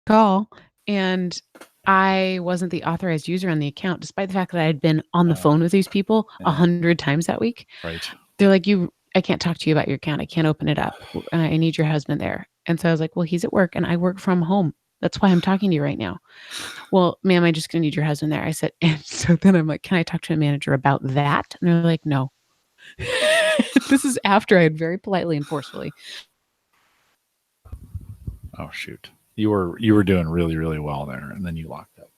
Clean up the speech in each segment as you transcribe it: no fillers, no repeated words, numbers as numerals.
call, and I wasn't the authorized user on the account, despite the fact that I had been on the phone with these people 100 times that week. Right. They're like, I can't talk to you about your account. I can't open it up. I need your husband there. And so I was like, well, he's at work and I work from home. That's why I'm talking to you right now. Well, ma'am, I just gonna need your husband there. I said, and so then I'm like, can I talk to a manager about that? And they're like, no. This is after I had very politely and forcefully. Oh shoot. You were doing really, really well there, and then you locked up.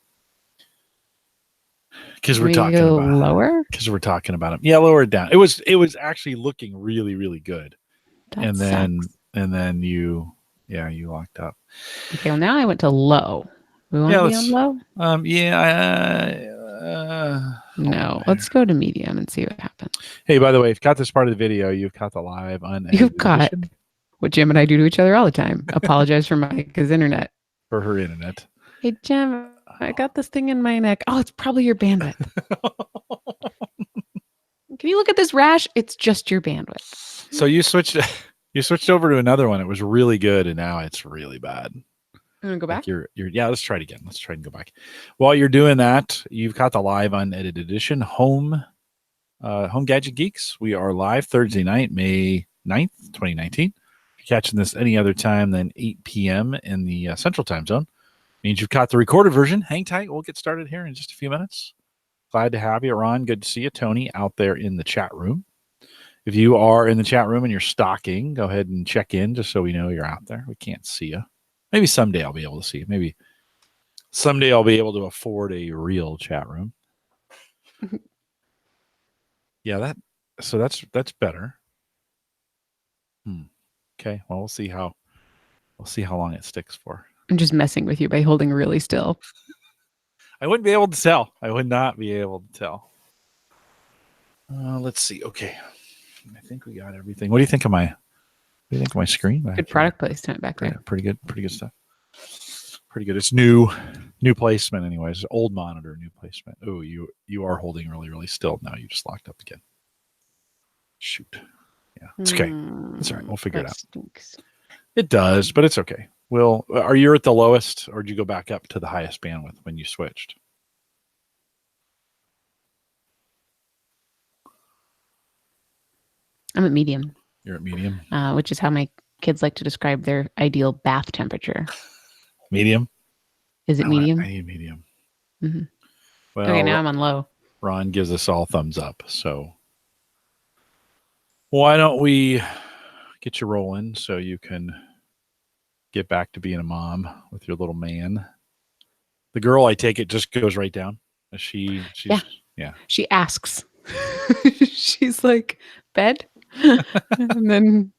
Because we're talking about lower. Because we're talking about him. Yeah, lower it down. It was actually looking really, really good. That sucks. and then you locked up. Okay, well now I went to low. We want to be on low? No, let's go to medium and see what happens. Hey, by the way, if you got this part of the video, you've got the live unedited You've got edition. What Jim and I do to each other all the time. Apologize for Micah's internet. For her internet. Hey, Jim, I got this thing in my neck. Oh, it's probably your bandwidth. Can you look at this rash? It's just your bandwidth. So you switched over to another one. It was really good, and now it's really bad. I'm gonna go back. Let's try it again. Let's try and go back. While you're doing that, you've got the live unedited edition home Gadget Geeks. We are live Thursday night, May 9th, 2019. If you're catching this any other time than 8 p.m. in the Central Time Zone, means you've got the recorded version. Hang tight. We'll get started here in just a few minutes. Glad to have you, Ron. Good to see you. Tony out there in the chat room. If you are in the chat room and you're stalking, go ahead and check in just so we know you're out there. We can't see you. Maybe someday I'll be able to see you. Maybe someday I'll be able to afford a real chat room. Yeah, that's better. Okay, well we'll see how long it sticks for. I'm just messing with you by holding really still. I wouldn't be able to tell. I would not be able to tell. Let's see. Okay, I think we got everything. What do you think of my screen? Good product placement back there. Yeah, pretty good stuff. Pretty good. It's new placement anyways. Old monitor, new placement. Oh, you are holding really, really still now. You just locked up again. Shoot. Yeah, it's okay. It's all right. We'll figure it out. Stinks. It does, but it's okay. Are you at the lowest, or did you go back up to the highest bandwidth when you switched? I'm at medium. You're at medium? Which is how my kids like to describe their ideal bath temperature. Medium? Is it medium? I need medium. Mm-hmm. Well, okay, now I'm on low. Ron gives us all thumbs up, so why don't we get you rolling so you can get back to being a mom with your little man. The girl, I take it, just goes right down. She's yeah. She asks. She's like, bed? And then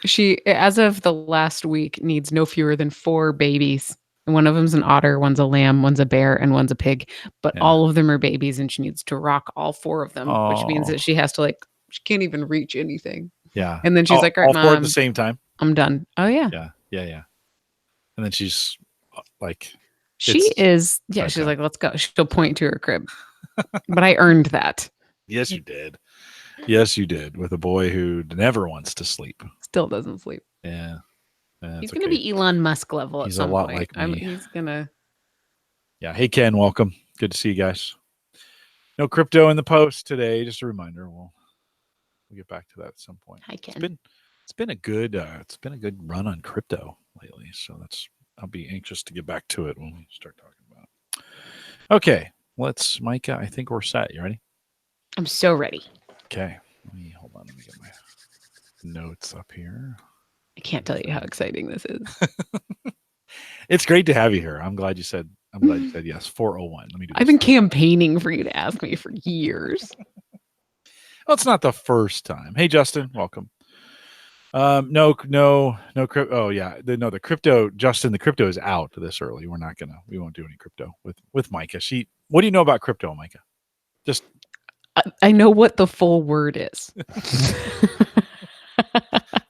she, as of the last week, needs no fewer than 4 babies. One of them's an otter, one's a lamb, one's a bear, and one's a pig. But all of them are babies, and she needs to rock all 4 of them, which means that she has to she can't even reach anything. Yeah. And then she's like, all right, all Mom, 4 at the same time. I'm done. Oh yeah. Yeah. And then she's like, she's like, let's go. She'll point to her crib. But I earned that. Yes, you did. Yes, you did. With a boy who never wants to sleep. Still doesn't sleep. Yeah. He's going to be Elon Musk level at some point. He's a lot like me. He's going to. Yeah. Hey, Ken, welcome. Good to see you guys. No crypto in the post today. Just a reminder. We'll get back to that at some point. Hi, Ken. It's been a good run on crypto lately. So I'll be anxious to get back to it when we start talking about it. Okay. Micah, I think we're set. You ready? I'm so ready. Okay. Hold on. Let me get my notes up here. I can't tell you how exciting this is. It's great to have you here. I'm glad you said yes. 401. Let me do this. I've been campaigning for you to ask me for years. Well, it's not the first time. Hey, Justin, welcome. No crypto. Oh yeah. The crypto, Justin, the crypto is out this early. We won't do any crypto with Micah. What do you know about crypto, Micah? Just I know what the full word is.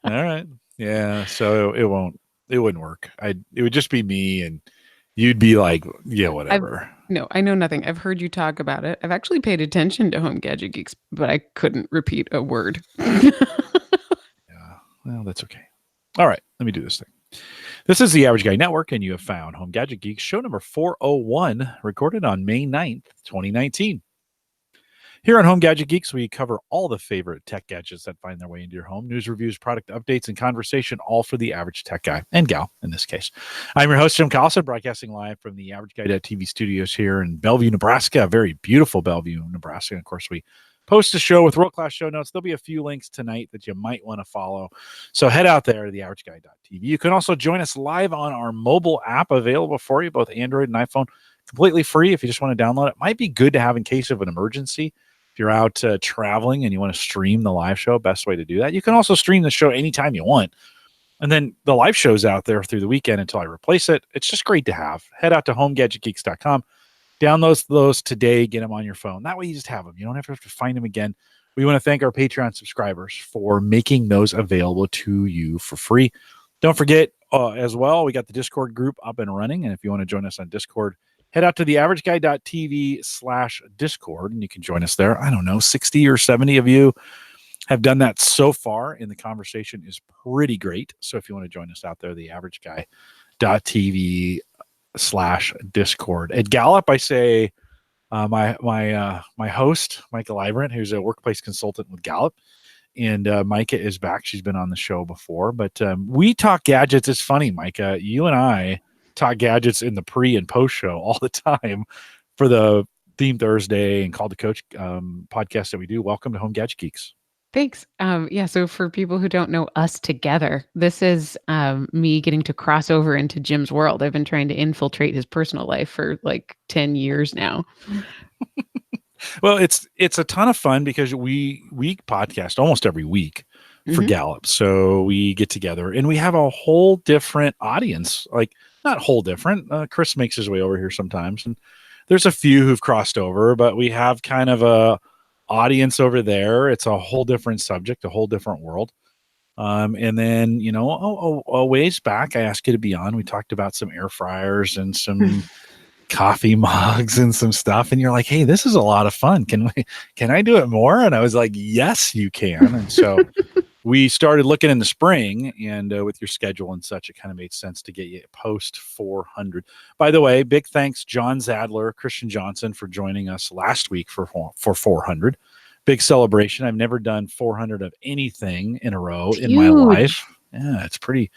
All right. Yeah. So it wouldn't work. It would just be me, and you'd be like, yeah, whatever. I know nothing. I've heard you talk about it. I've actually paid attention to Home Gadget Geeks, but I couldn't repeat a word. Yeah. Well, that's okay. All right. Let me do this thing. This is the Average Guy Network, and you have found Home Gadget Geeks, show number 401, recorded on May 9th, 2019. Here on Home Gadget Geeks, we cover all the favorite tech gadgets that find their way into your home, news, reviews, product updates, and conversation, all for the average tech guy and gal in this case. I'm your host, Jim Collison, broadcasting live from the Average Guy TV studios here in Bellevue, Nebraska, a very beautiful Bellevue, Nebraska. And of course, we post a show with world-class show notes. There'll be a few links tonight that you might want to follow. So head out there to theaverageguy.tv. You can also join us live on our mobile app available for you, both Android and iPhone, completely free if you just want to download it. Might be good to have in case of an emergency. If you're out traveling and you want to stream the live show, best way to do that. You can also stream the show anytime you want. And then the live show's out there through the weekend until I replace it. It's just great to have. Head out to homegadgetgeeks.com. Download those today. Get them on your phone. That way you just have them. You don't have to find them again. We want to thank our Patreon subscribers for making those available to you for free. Don't forget as well, we got the Discord group up and running. And if you want to join us on Discord, head out to theaverageguy.tv/Discord, and you can join us there. I don't know, 60 or 70 of you have done that so far, and the conversation is pretty great. So if you want to join us out there, theaverageguy.tv/Discord. At Gallup, I say my host, Micah Librant, who's a workplace consultant with Gallup, and Micah is back. She's been on the show before, but we talk gadgets. It's funny, Micah, you and I talk gadgets in the pre and post show all the time for the Theme Thursday and Call the Coach podcast that we do. Welcome to Home Gadget Geeks. Thanks. So for people who don't know us together, this is me getting to cross over into Jim's world. I've been trying to infiltrate his personal life for like 10 years now. Well, it's a ton of fun because we podcast almost every week for Gallup. So we get together and we have a whole different audience, like not whole different. Chris makes his way over here sometimes, and there's a few who've crossed over, but we have kind of a audience over there. It's a whole different subject, a whole different world. And then, a ways back, I asked you to be on. We talked about some air fryers and some coffee mugs and some stuff. And you're like, hey, this is a lot of fun. Can I do it more? And I was like, yes, you can. And so we started looking in the spring, and with your schedule and such, it kind of made sense to get you post 400. By the way, big thanks, John Zadler, Christian Johnson, for joining us last week for 400. Big celebration. I've never done 400 of anything in a row in my life. Yeah, it's pretty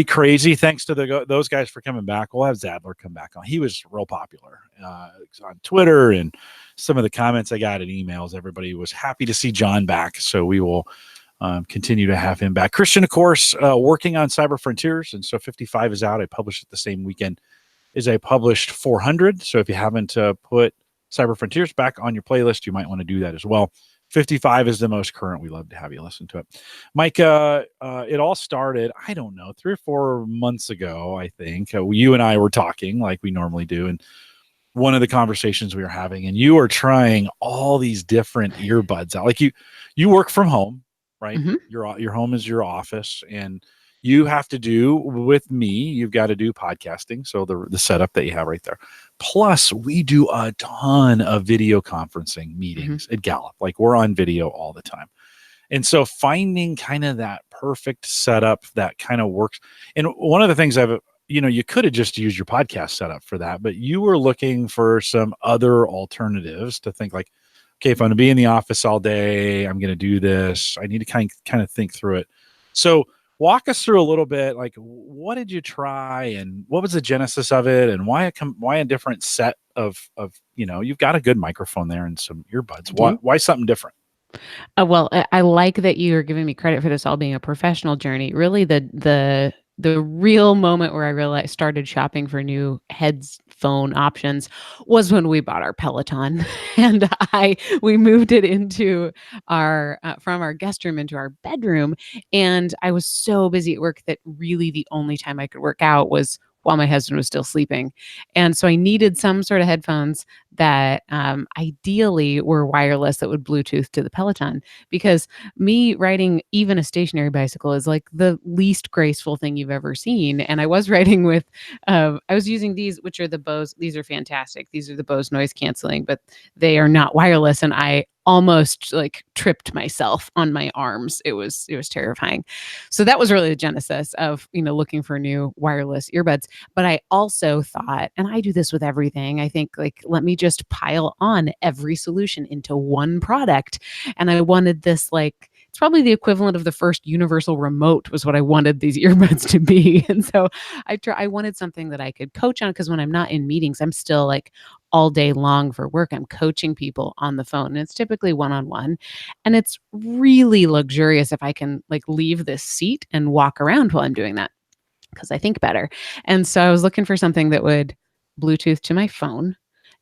crazy. Thanks to those guys for coming back. We'll have Zadler come back on. He was real popular on Twitter, and some of the comments I got in emails, everybody was happy to see John back. So we will continue to have him back. Christian, of course, working on Cyber Frontiers, and so 55 is out. I published it the same weekend as I published 400. So if you haven't put Cyber Frontiers back on your playlist, you might want to do that as well. 55 is the most current. We love to have you listen to it. Mike, it all started, I don't know, 3 or 4 months ago, I think. You and I were talking like we normally do, and one of the conversations we were having, and you are trying all these different earbuds out. Like you work from home, right? Your home is your office, and you have to do with me. You've got to do podcasting. So the setup that you have right there. Plus, we do a ton of video conferencing meetings at Gallup. Like we're on video all the time. And so finding kind of that perfect setup that kind of works. And one of the things you could have just used your podcast setup for that, but you were looking for some other alternatives to think like, okay, if I'm going to be in the office all day, I'm going to do this. I need to kind of think through it. So walk us through a little bit, like what did you try and what was the genesis of it, and why a different set of you've got a good microphone there and some earbuds. Why something different? Well, I like that you're giving me credit for this all being a professional journey. Really, the real moment where I started shopping for new headphone options was when we bought our Peloton, and we moved it into our from our guest room into our bedroom. And I was so busy at work that really the only time I could work out was while my husband was still sleeping. And so I needed some sort of headphones that ideally were wireless that would Bluetooth to the Peloton. Because me riding even a stationary bicycle is like the least graceful thing you've ever seen. And I was riding with, I was using these, which are the Bose. These are fantastic. These are the Bose noise canceling, but they are not wireless. And I almost like tripped myself on my arms. It was terrifying. So that was really the genesis of, looking for new wireless earbuds. But I also thought, and I do this with everything, I think like, let me just pile on every solution into one product. And I wanted this like, it's probably the equivalent of the first universal remote was what I wanted these earbuds to be. And so I wanted something that I could coach on because when I'm not in meetings, I'm still like all day long for work. I'm coaching people on the phone and it's typically one-on-one. And it's really luxurious if I can like leave this seat and walk around while I'm doing that because I think better. And so I was looking for something that would Bluetooth to my phone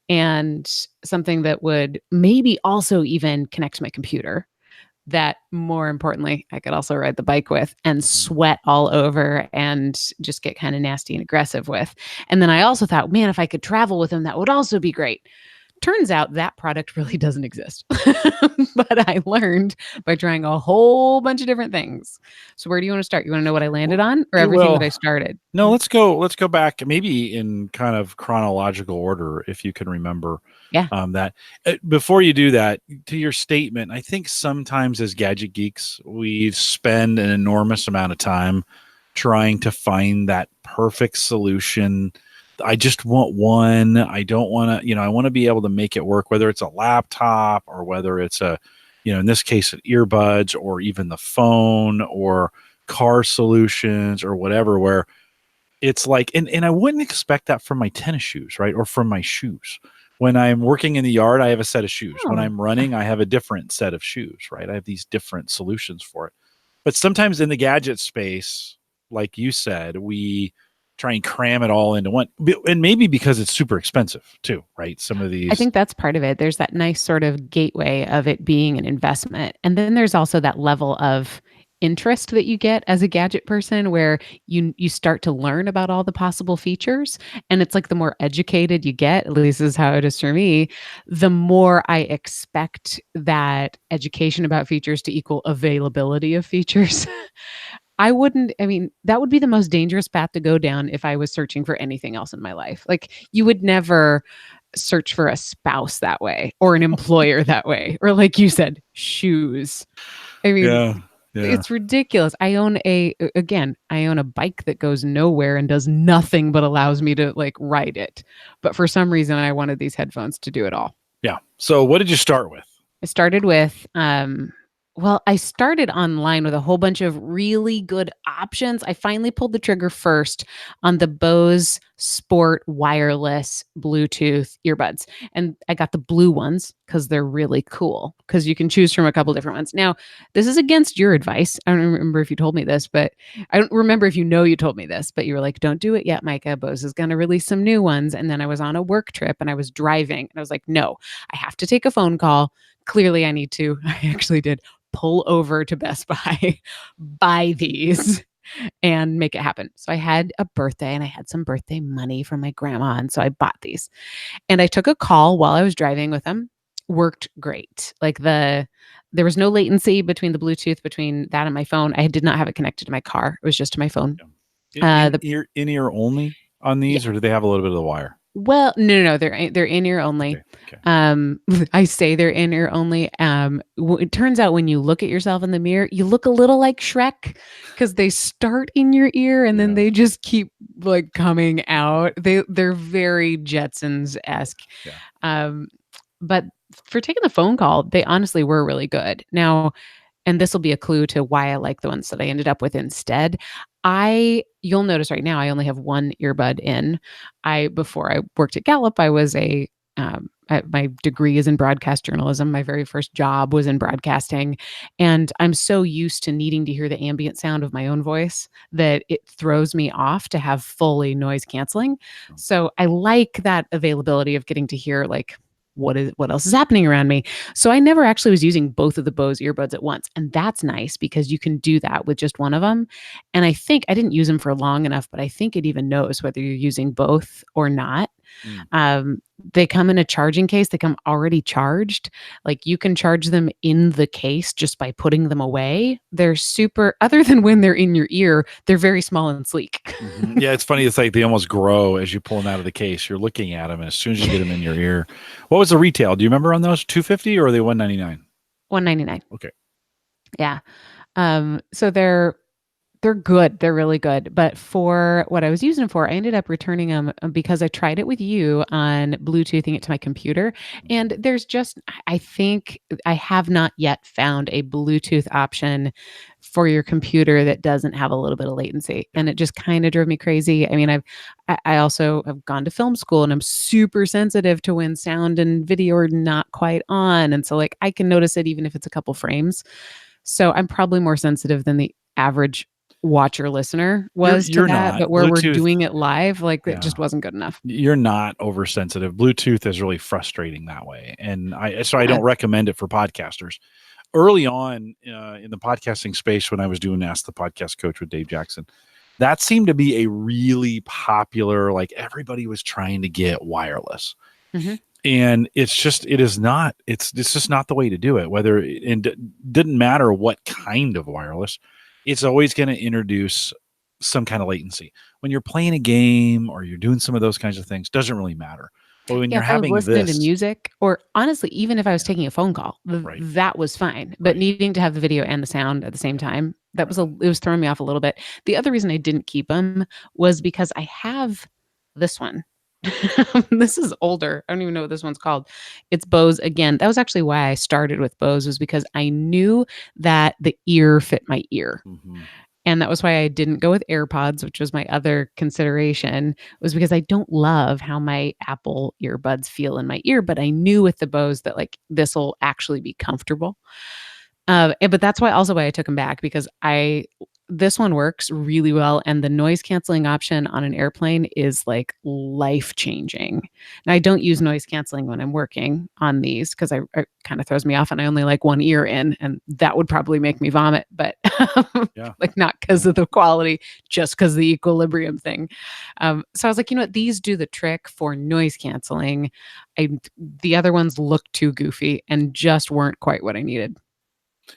and something that would maybe also even connect to my computer that more importantly, I could also ride the bike with and Mhm. sweat all over and just get kind of nasty and aggressive with. And then I also thought, man, if I could travel with them, that would also be great. Turns out that product really doesn't exist. But I learned by trying a whole bunch of different things. So where do you want to start? You want to know what I landed Well, on or everything that well, I started? no, let's go back maybe in kind of chronological order if you can remember Yeah. that. Before you do that, to your statement, I think sometimes as gadget geeks, we spend an enormous amount of time trying to find that perfect solution. I just want one. I don't want to, I want to be able to make it work, whether it's a laptop or whether it's in this case, an earbuds or even the phone or car solutions or whatever, where it's like, and I wouldn't expect that from my tennis shoes, right? Or from my shoes. When I'm working in the yard, I have a set of shoes. When Oh, I'm running, I have a different set of shoes, right? I have these different solutions for it. But sometimes in the gadget space, like you said, we try and cram it all into one. And maybe because it's super expensive too, right? Some of I these, think that's part of it. There's that nice sort of gateway of it being an investment. And then there's also that level of interest that you get as a gadget person where you start to learn about all the possible features and it's like the more educated you get, at least this is how it is for me, the more I expect that education about features to equal availability of features. I mean, that would be the most dangerous path to go down if I was searching for anything else in my life. Like, you would never search for a spouse that way or an employer that way, or like you said, shoes. I mean, yeah, yeah. it's ridiculous. I own a bike that goes nowhere and does nothing but allows me to like ride it. But for some reason, I wanted these headphones to do it all. Yeah. So what did you start with? I started with I started online with a whole bunch of really good options. I finally pulled the trigger first on the Bose Sport wireless Bluetooth earbuds. And I got the blue ones because they're really cool because you can choose from a couple different ones. Now, this is against your advice. I don't remember if you told me this, but I don't remember if you told me this, but you were like, don't do it yet, Micah. Bose is going to release some new ones. And then I was on a work trip and I was driving and I was like, no, I have to take a phone call. Clearly, I need to. I actually did pull over to Best Buy, buy these, and make it happen. So I had a birthday and I had some birthday money from my grandma. And so I bought these and I took a call while I was driving with them. Worked great. There was no latency between the Bluetooth between that and my phone. I did not have it connected to my car. It was just to my phone. Yeah. Uh, In the in ear only on Yeah. these, or do they have a little bit of the wire? Well, no, they're in ear only. Okay. Okay. I say they're in ear only. It turns out when you look at yourself in the mirror, you look a little like Shrek because they start in your ear and then Yeah. they just keep like coming out. They're very Jetsons esque. Yeah. Um, but for taking the phone call, they honestly were really good. Now, and this will be a clue to why I like the ones that I ended up with instead. You'll notice right now I only have one earbud in. Before I worked at Gallup, I was my degree is in broadcast journalism. My very first job was in broadcasting. And I'm so used to needing to hear the ambient sound of my own voice that it throws me off to have fully noise canceling. So I like that availability of getting to hear like what else is happening around me. So I never actually was using both of the Bose earbuds at once. And that's nice because you can do that with just one of them. And I think I didn't use them for long enough, but I think it even knows whether you're using both or not. Mm. They come in a charging case. They come already charged. Like you can charge them in the case just by putting them away. They're super, other than when they're in your ear, they're very small and sleek. Yeah, it's funny. It's like they almost grow as you pull them out of the case. You're looking at them, and as soon as you get them in your ear, what was the retail? Do you remember on those? 250 or are they 199? $199. Okay. Yeah. So they're good. They're really good. But for what I was using them for, I ended up returning them because I tried it with you on Bluetoothing it to my computer. And there's just, I think I have not yet found a Bluetooth option for your computer that doesn't have a little bit of latency. Yeah. And it just kind of drove me crazy. I mean, I also have gone to film school and I'm super sensitive to when sound and video are not quite on. And so like I can notice it even if it's a couple frames. So I'm probably more sensitive than the average watcher listener was to You're that, not. but where we're Bluetooth, doing it live, like it yeah. just wasn't good enough. You're not oversensitive. Bluetooth is really frustrating that way. And I Yeah. don't recommend it for podcasters. Early on in the podcasting space, when I was doing Ask the Podcast Coach with Dave Jackson, that seemed to be a really popular, like everybody was trying to get wireless. Mm-hmm. And it's just just not the way to do it. Didn't matter what kind of wireless, it's always going to introduce some kind of latency when you're playing a game or you're doing some of those kinds of things. Doesn't really matter, but when Yeah, you're if I was having listening to this, music, or honestly, even if I was yeah, taking a phone call, right, that was fine. But right, needing to have the video and the sound at the same time, right. it was throwing me off a little bit. The other reason I didn't keep them was because I have this one. This is older. I don't even know what this one's called. It's Bose again. That was actually why I started with Bose, was because I knew that the ear fit my ear. Mm-hmm. And that was why I didn't go with AirPods, which was my other consideration, was because I don't love how my Apple earbuds feel in my ear, but I knew with the Bose that like this will actually be comfortable. But that's why I took them back, because this one works really well, and the noise canceling option on an airplane is like life changing. And I don't use noise canceling when I'm working on these because it kind of throws me off, and I only like one ear in, and that would probably make me vomit. But Yeah. like not because of the quality, just because the equilibrium thing. So I was like, you know what, these do the trick for noise canceling. The other ones looked too goofy and just weren't quite what I needed.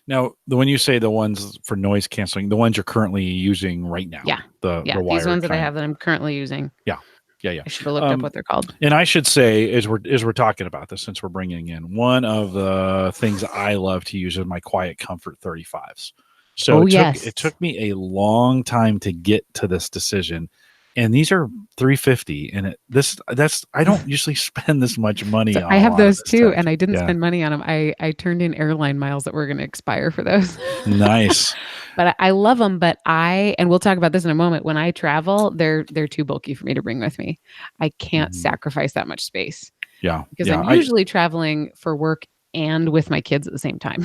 Now, when you say the ones for noise canceling, the ones you're currently using right now, Yeah. the Yeah, these wired ones that I kind. have that I'm currently using. Yeah, yeah. I should have looked up what they're called. And I should say, as we're talking about this, since we're bringing in one of the things I love to use is my Quiet Comfort 35s. So Oh, it yes. took me a long time to get to this decision, and these are 350. And I don't usually spend this much money So on I a have lot of those this too, tech. and I didn't Yeah, spend money on them. I turned in airline miles that were going to expire for those. nice. But I love them. But and we'll talk about this in a moment. When I travel, they're too bulky for me to bring with me. I can't Mhm. sacrifice that much space Yeah, because yeah. I'm usually traveling for work and with my kids at the same time.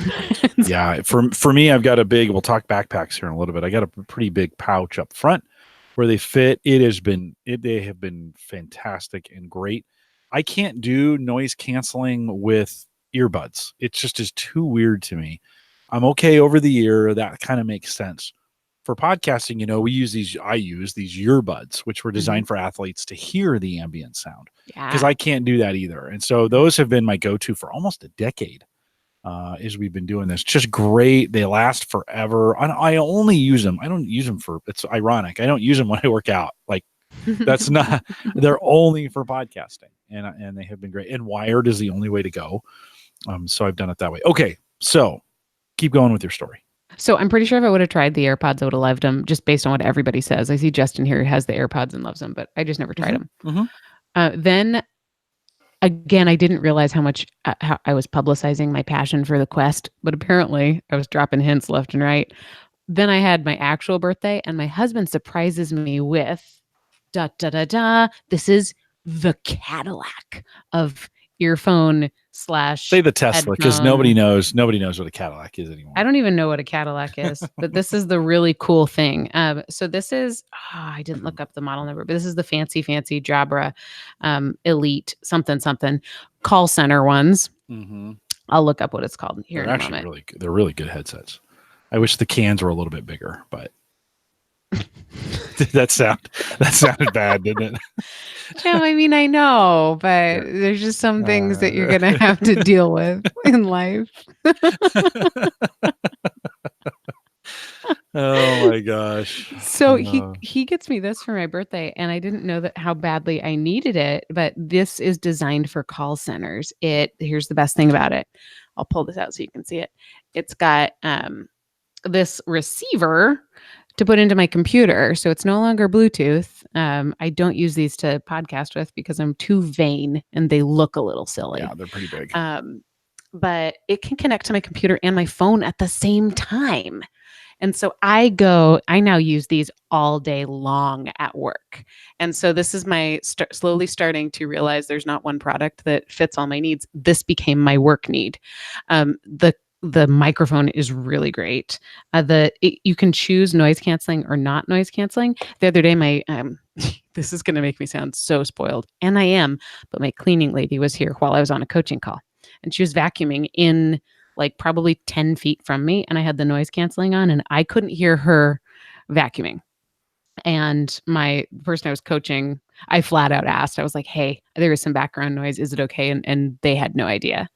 Yeah, for me, I've got a big. We'll talk backpacks here in a little bit. I got a pretty big pouch up front where they fit. They have been fantastic and great. I can't do noise canceling with earbuds. It just is too weird to me. I'm okay over the ear. That kind of makes sense. For podcasting, I use these earbuds, which were Mhm. designed for athletes to hear the ambient sound because Yeah. I can't do that either. And so those have been my go-to for almost a decade as we've been doing this. Just great. They last forever. I only use them. I don't use them for, it's ironic. I don't use them when I work out. Like that's not, they're only for podcasting and they have been great. And wired is the only way to go. So I've done it that way. Okay. So keep going with your story. So I'm pretty sure if I would have tried the AirPods, I would have loved them just based on what everybody says. I see Justin here has the AirPods and loves them, but I just never tried them. Mm-hmm. Then again, I didn't realize how I was publicizing my passion for the Quest, but apparently I was dropping hints left and right. Then I had my actual birthday, and my husband surprises me with da da da da. This is the Cadillac of earphone slash Say the Tesla because headphone. nobody knows what a Cadillac is anymore. I don't even know what a Cadillac is, but this is the really cool thing. So this is, I didn't look up the model number, but this is the fancy Jabra Elite something call center ones. Mm-hmm. I'll look up what it's called here They're in a actually moment. really good. They're really good headsets. I wish the cans were a little bit bigger, but Did that sounded bad, didn't it? No, I mean, I know, but Yeah. there's just some things that you're Uh, gonna have to deal with in life. oh my gosh. So he gets me this for my birthday, and I didn't know that how badly I needed it, but this is designed for call centers. Here's the best thing about it. I'll pull this out so you can see it. It's got this receiver to put into my computer, so it's no longer Bluetooth. I don't use these to podcast with because I'm too vain and they look a little Yeah, silly. they're pretty big. But it can connect to my computer and my phone at the same time. And so I now use these all day long at work. And so this is my slowly starting to realize there's not one product that fits all my needs. This became my work need. The microphone is really great. You can choose noise canceling or not noise canceling. The other day, my this is going to make me sound so spoiled, and I am. But my cleaning lady was here while I was on a coaching call, and she was vacuuming in like probably 10 feet from me, and I had the noise canceling on, and I couldn't hear her vacuuming. And my person I was coaching, I flat out asked, I was like, hey, there is some background noise. Is it okay? And they had no idea.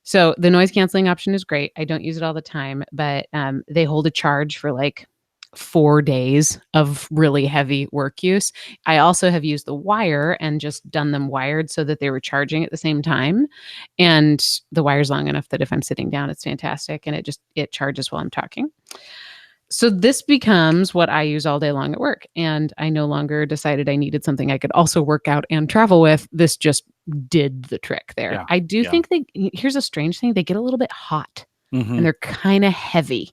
So the noise canceling option is great. I don't use it all the time, but they hold a charge for like 4 days of really heavy work use. I also have used the wire and just done them wired so that they were charging at the same time. And the wire's long enough that if I'm sitting down, it's fantastic. And it charges while I'm talking. So this becomes what I use all day long at work. And I no longer decided I needed something I could also work out and travel with. This just did the trick there. Yeah. I do Yeah. think here's a strange thing. They get a little bit hot Mhm. and they're kind of heavy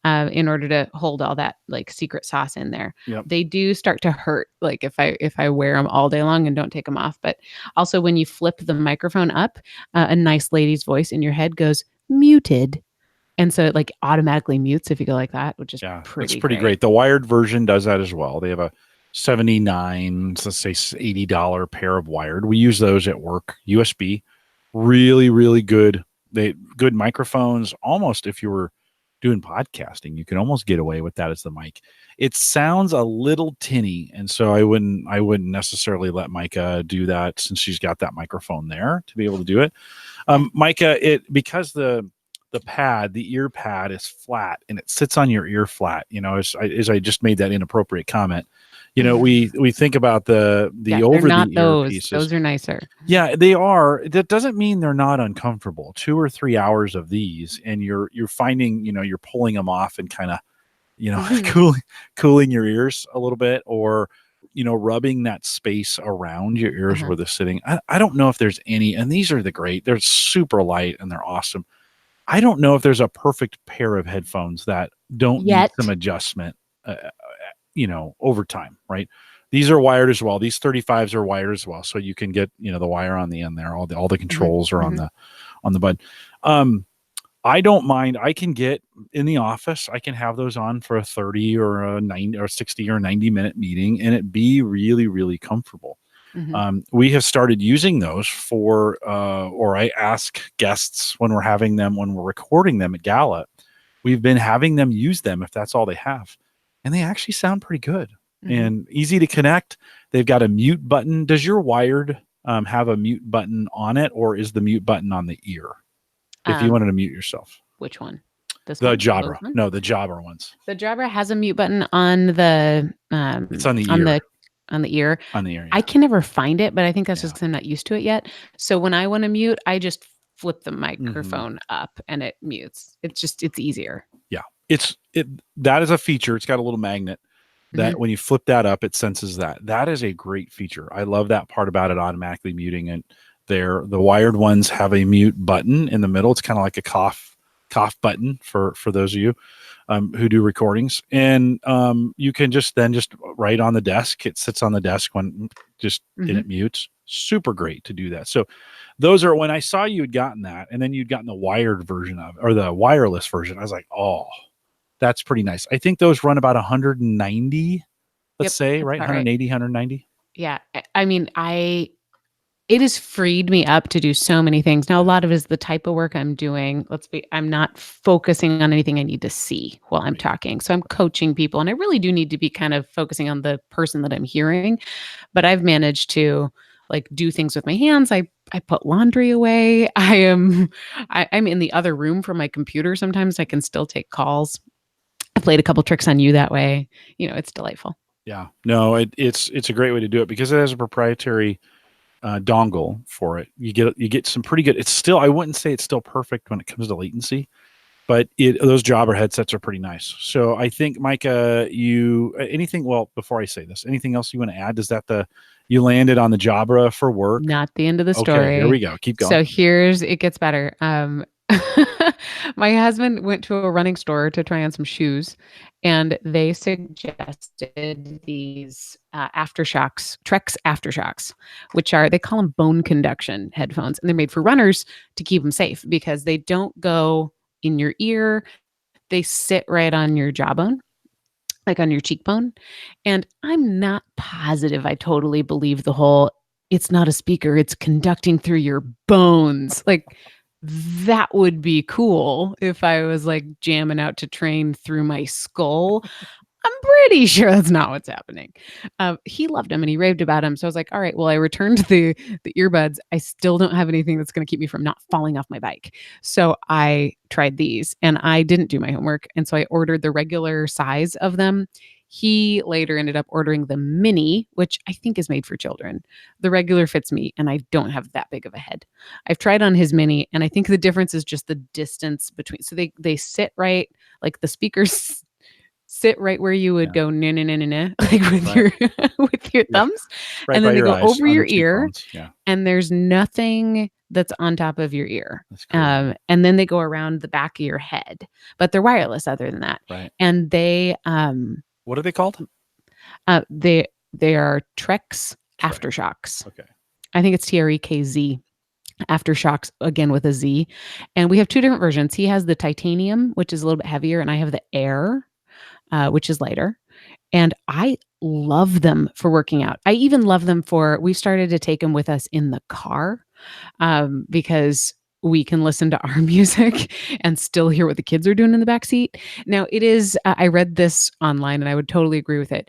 in order to hold all that like secret sauce in there. Yep. They do start to hurt like if I wear them all day long and don't take them off. But also when you flip the microphone up, a nice lady's voice in your head goes muted. And so it like automatically mutes if you go like that, which is Yeah, it's pretty pretty great. great. The wired version does that as well. They have a 79, let's say $80 pair of wired. We use those at work, USB. Really, really good. Good microphones. Almost if you were doing podcasting, you can almost get away with that as the mic. It sounds a little tinny, and so I wouldn't necessarily let Micah do that since she's got that microphone there to be able to do it. Micah, because the ear pad is flat and it sits on your ear flat. As I just made that inappropriate comment. We think about the Yeah, they're over not the ear those. pieces. Those are nicer. Yeah, they are. That doesn't mean they're not uncomfortable. 2 or 3 hours of these, and you're finding, you're pulling them off and kind of, Mhm. cooling your ears a little bit, or rubbing that space around your ears Uh-huh. where they're sitting. I don't know if there's any, and these are the great. They're super light and they're awesome. I don't know if there's a perfect pair of headphones that don't need some Yet. adjustment, over time, right? These are wired as well. These 35s are wired as well, so you can get the wire on the end there. All the Mhm, controls are on mhm. the bud. I don't mind. I can get in the office. I can have those on for a 30 or a 90 or 60 or 90-minute meeting, and it be really, really comfortable. Mhm. We have started using those or I ask guests when we're recording them at Gala. We've been having them use them if that's all they have. And they actually sound pretty good Mhm. and easy to connect. They've got a mute button. Does your wired have a mute button on it, or is the mute button on the ear if you Um, wanted to mute yourself? which one? This The one or those Jabra. ones? No, the Jabra ones. The Jabra has a mute button on the It's on the ear. on the ear. On the ear, I yeah. can never find it, but I think that's just Yeah. because I'm not used to it yet. So when I want to mute, I just flip the Mhm. microphone up and it mutes. It's easier. Yeah. That is a feature. It's got a little magnet Mhm. that when you flip that up, it senses that. That is a great feature. I love that part about it automatically muting it. The wired ones have a mute button in the middle. It's kind of like a cough button for those of you who do recordings, and you can just right on the desk. It sits on the desk and Mhm. it mutes. Super great to do that. So those are when I saw you had gotten that, and then you'd gotten the wired version of or the wireless version. I was like, oh, that's pretty nice. I think those run about 190, let's Yep, say, that's right? about right. 180, 190. Yeah. I mean, It has freed me up to do so many things. Now, a lot of it is the type of work I'm doing. I'm not focusing on anything I need to see while I'm Right. talking. So I'm coaching people, and I really do need to be kind of focusing on the person that I'm hearing. But I've managed to like do things with my hands. I put laundry away. I'm in the other room from my computer. Sometimes I can still take calls. I played a couple tricks on you that way. It's delightful. Yeah. No, it's a great way to do it because it has a proprietary dongle for it. You get some pretty good. It's still, I wouldn't say it's still perfect when it comes to latency, but those jobber headsets are pretty nice. So I think, Micah, you anything? Well, before I say this, anything else you want to add? Is that the you landed on the Jabra for work? Not the end of the Okay, here story. we go. Keep going. So it gets better. My husband went to a running store to try on some shoes, and they suggested these Trex Aftershocks, which they call them bone conduction headphones, and they're made for runners to keep them safe because they don't go in your ear. They sit right on your jawbone, like on your cheekbone. And I'm not positive I totally believe the whole it's not a speaker, it's conducting through your bones. Like that would be cool if I was like jamming out to train through my skull. I'm pretty sure that's not what's happening. He loved him and he raved about him. So I was like, all right, well, I returned the earbuds. I still don't have anything that's going to keep me from not falling off my bike. So I tried these and I didn't do my homework. And so I ordered the regular size of them. He later ended up ordering the mini, which I think is made for children. The regular fits me, and I don't have that big of a head. I've tried on his mini, and I think the difference is just the distance between. So they sit right, like the speakers sit right where you would Yeah. go na na na na na, like with Right. your with your Yeah. thumbs, Right and by then they your go eyes over on the your ear, cheekbones. Yeah, and there's nothing that's on top of your ear. that's cool. And then they go around the back of your head, but they're wireless other than that. Right. And What are they called? they are Trex Trek. Aftershocks. Okay. I think it's TREKZ. Aftershocks again with a Z. And we have two different versions. He has the titanium, which is a little bit heavier, and I have the air, which is lighter. And I love them for working out. I even love them we started to take them with us in the car because we can listen to our music and still hear what the kids are doing in the back seat. Now, I read this online and I would totally agree with it.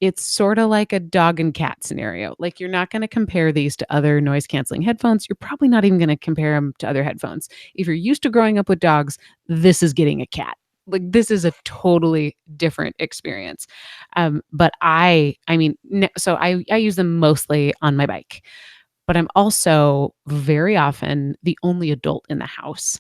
It's sort of like a dog and cat scenario. Like you're not going to compare these to other noise canceling headphones. You're probably not even going to compare them to other headphones. If you're used to growing up with dogs, this is getting a cat. Like this is a totally different experience. But I mean, so I use them mostly on my bike, but I'm also very often the only adult in the house.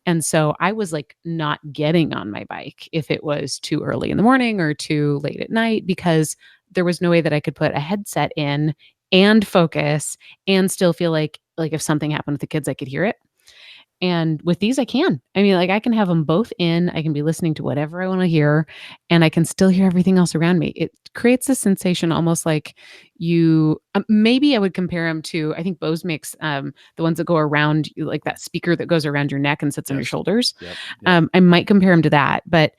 And so I was like not getting on my bike if it was too early in the morning or too late at night because there was no way that I could put a headset in and focus and still feel like if something happened with the kids I could hear it. And with these, I can. I mean, like I can have them both in. I can be listening to whatever I want to hear, and I can still hear everything else around me. It creates a sensation almost like maybe I would compare them to, I think Bose makes the ones that go around, like that speaker that goes around your neck and sits on your Yes. shoulders. Yep. Yep. I might compare them to that, but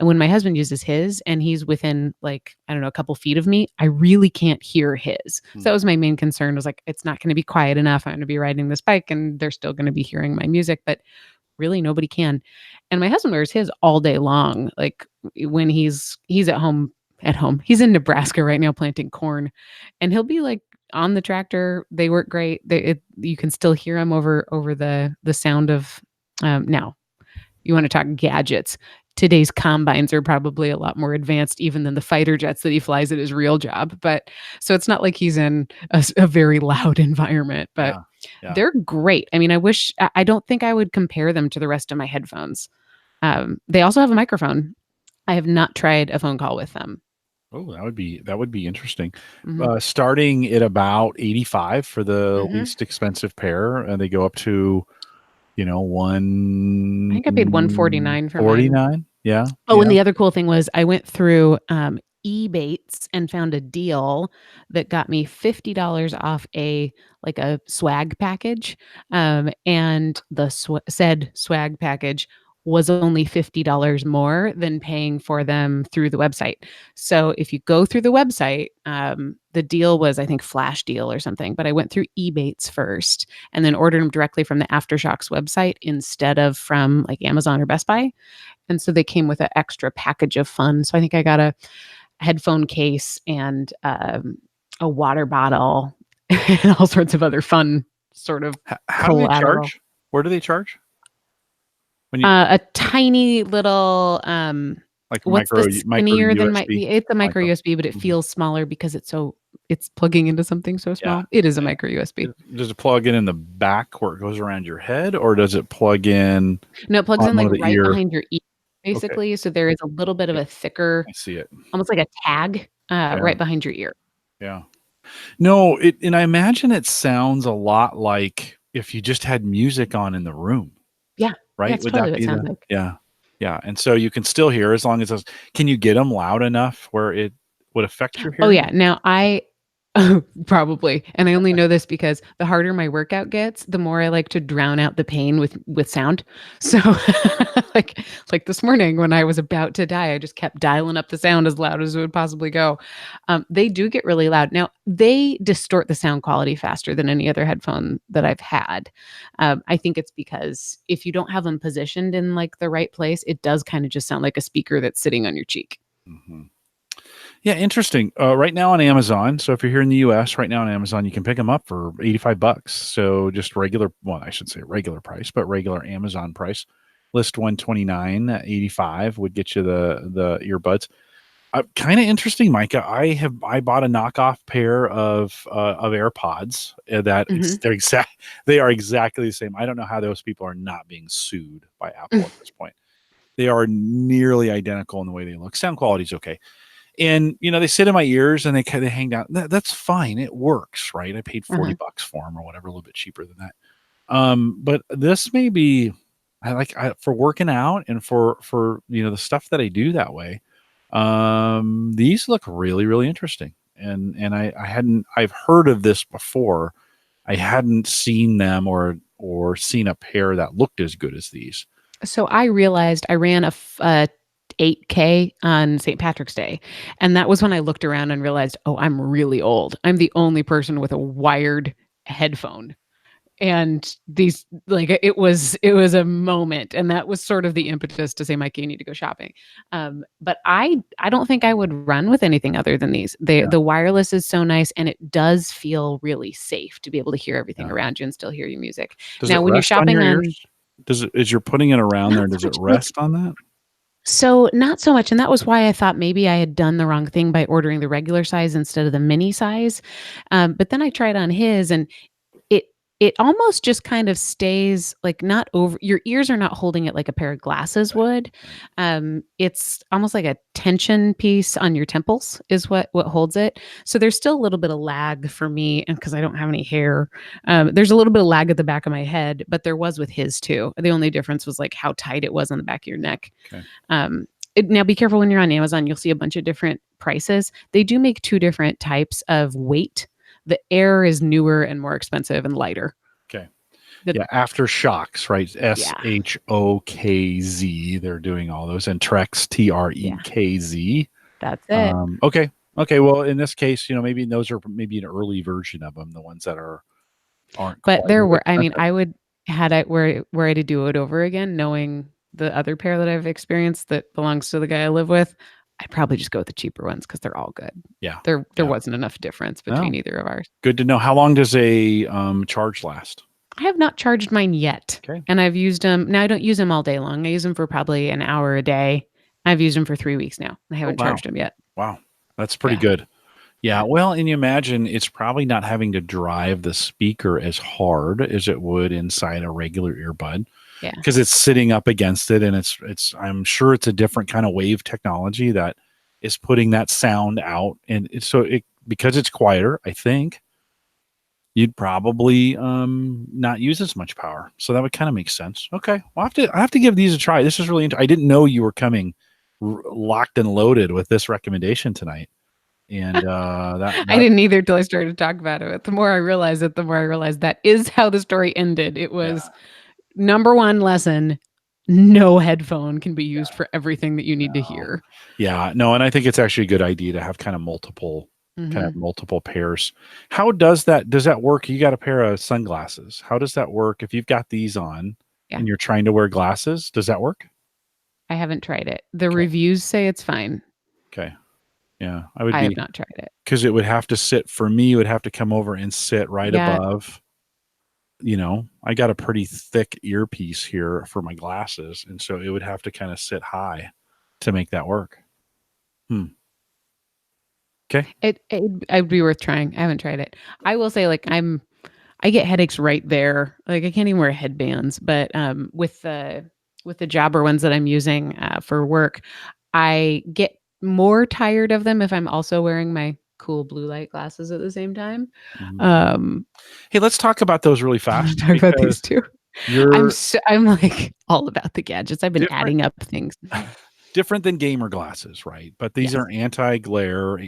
when my husband uses his and he's within like, I don't know, a couple feet of me, I really can't hear his. So that was my main concern was like, it's not going to be quiet enough. I'm going to be riding this bike and they're still going to be hearing my music, but really nobody can. And my husband wears his all day long. Like when he's at home, he's in Nebraska right now planting corn and he'll be like on the tractor. They work great. You can still hear him over the sound of, now you want to talk gadgets. Today's combines are probably a lot more advanced even than the fighter jets that he flies at his real job. But so it's not like he's in a very loud environment, but Yeah. Yeah. they're great. I mean, I don't think I would compare them to the rest of my headphones. They also have a microphone. I have not tried a phone call with them. Oh, that would be interesting. Mhm. Starting at about 85 for the Mhm. least expensive pair, and they go up to I think I paid 149 for mine. 149. Yeah, Oh, and yeah. the other cool thing was I went through Ebates and found a deal that got me $50 off a swag package. And the said swag package was only $50 more than paying for them through the website. So if you go through the website, the deal was, I think, flash deal or something, but I went through Ebates first and then ordered them directly from the Aftershocks website instead of from like Amazon or Best Buy. And so they came with an extra package of fun. So I think I got a headphone case and a water bottle and all sorts of other fun sort of How do they collateral. charge? Where do they charge when you A tiny little, like what's the micro skinnier than might USB? be it's a micro Micro. USB, but it Mhm. feels smaller because it's plugging into something so Yeah. small. It is a Yeah. micro USB. Does it plug in the back where it goes around your head, or does it plug in No, it plugs on in, one like, of the right ear? behind your ear, Okay. basically, so there is a little bit of Yeah, a thicker, I see it. almost like a tag, Yeah. right behind your ear. Yeah. No, and I imagine it sounds a lot like if you just had music on in the room, Yeah. Yeah, right? it's Would totally that what it be sounds the like. yeah. Yeah, and so you can still hear as long as those can you get them loud enough where it would affect your Oh, hearing? yeah. Now I probably, and I only know this because the harder my workout gets, the more I like to drown out the pain with sound. So, like this morning when I was about to die, I just kept dialing up the sound as loud as it would possibly go. They do get really loud. Now, they distort the sound quality faster than any other headphone that I've had. I think it's because if you don't have them positioned in, like, the right place, it does kinda just sound like a speaker that's sitting on your cheek. Mhm. Yeah, interesting. Right now on Amazon, so if you're here in the US, right now on Amazon, you can pick them up for 85 bucks. So just regular, well, I should say regular price, but regular Amazon price. List 129.85 would get you the earbuds. Kind of interesting, Micah. I bought a knockoff pair of AirPods that Mhm. they are exactly the same. I don't know how those people are not being sued by Apple at this point. They are nearly identical in the way they look. Sound quality's okay, and they sit in my ears and they hang down. That's fine. It works, right? I paid 40 Uh-huh. bucks for them or whatever, a little bit cheaper than that. But this may be for working out and for the stuff that I do that way. These look really, really interesting. And I hadn't I've heard of this before. I hadn't seen them or seen a pair that looked as good as these. So I realized I ran a 8K on St. Patrick's Day, and that was when I looked around and realized, "Oh, I'm really old. I'm the only person with a wired headphone." And these like it was a moment, and that was sort of the impetus to say, "Mikey, you need to go shopping." But I don't think I would run with anything other than these. Yeah, The wireless is so nice, and it does feel really safe to be able to hear everything yeah. around you and still hear your music. Does it Now, when you're rest on shopping your on ears? Does it as you're putting it around not there, so does it much like rest on that? so not so much, and that was why I thought maybe I had done the wrong thing by ordering the regular size instead of the mini size. But then I tried on his, and it it almost just kind of stays, like, not over your ears are not holding it like a pair of glasses Right, would. right. It's almost like a tension piece on your temples is what holds it. So there's still a little bit of lag for me, and because I don't have any hair, there's a little bit of lag at the back of my head, but there was with his too. The only difference was, like, how tight it was on the back of your neck. Okay. Now be careful when you're on Amazon, you'll see a bunch of different prices. They do make 2 different types of weight. The Air is newer and more expensive and lighter. Okay. The Yeah, Aftershocks, right? Yeah, SHOKZ. They're doing all those, and Trex, yeah, TREKZ. that's it. Okay. Okay. Well, in this case, maybe those are maybe an early version of them, the ones that aren't But quite there as were I mean, expensive. I would had I were I to do it over again, knowing the other pair that I've experienced that belongs to the guy I live with, I'd probably just go with the cheaper ones because 'cause they're all good. Yeah. There Yeah. wasn't enough difference between No. either of ours. Good to know. How long does a charge last? I have not charged mine yet, Okay. and I've used them. Now I don't use them all day long. I use them for probably an hour a day. I've used them for 3 weeks now. I Oh haven't wow. charged them yet. Wow. That's pretty Yeah, good. Yeah, yeah, well, and you imagine it's probably not having to drive the speaker as hard as it would inside a regular earbud yeah. because it's sitting up against it, and it's I'm sure it's a different kind of wave technology that is putting that sound out, and so it because it's quieter, I think you'd probably not use as much power. So that would kind of make sense. Okay, well, I have to give these a try. This is really I didn't know you were coming locked and loaded with this recommendation tonight. And I didn't either till I started to talk about it. The more I realized it, the more I realized that is how the story ended. It yeah. was number 1 lesson, no headphone can be used for everything that you need to No. hear. Yeah, no, and I think it's actually a good idea to have Mhm. multiple pairs. How does that work? You got a pair of sunglasses. How does that work if you've got these on Yeah, and you're trying to wear glasses? Does that work? I haven't tried it. The Okay. reviews say it's fine. Okay. Yeah, I would I have be not tried it. because it would have to sit for me. It would have to come over and sit right Yeah, above. I got a pretty thick earpiece here for my glasses, and so it would have to kind of sit high to make that work. Hmm. Okay. I'd be worth trying. I haven't tried it. I will say, like, I get headaches right there. Like, I can't even wear headbands, but, with the jobber ones that I'm using, for work, I get more tired of them if I'm also wearing my cool blue light glasses at the same time. Mhm. Um, Hey, let's talk about those really I wanna fast talk about these because too. you're I'm, like, all about the gadgets. I've been different adding up things. different than gamer glasses, right? But these Yes. are anti-glare,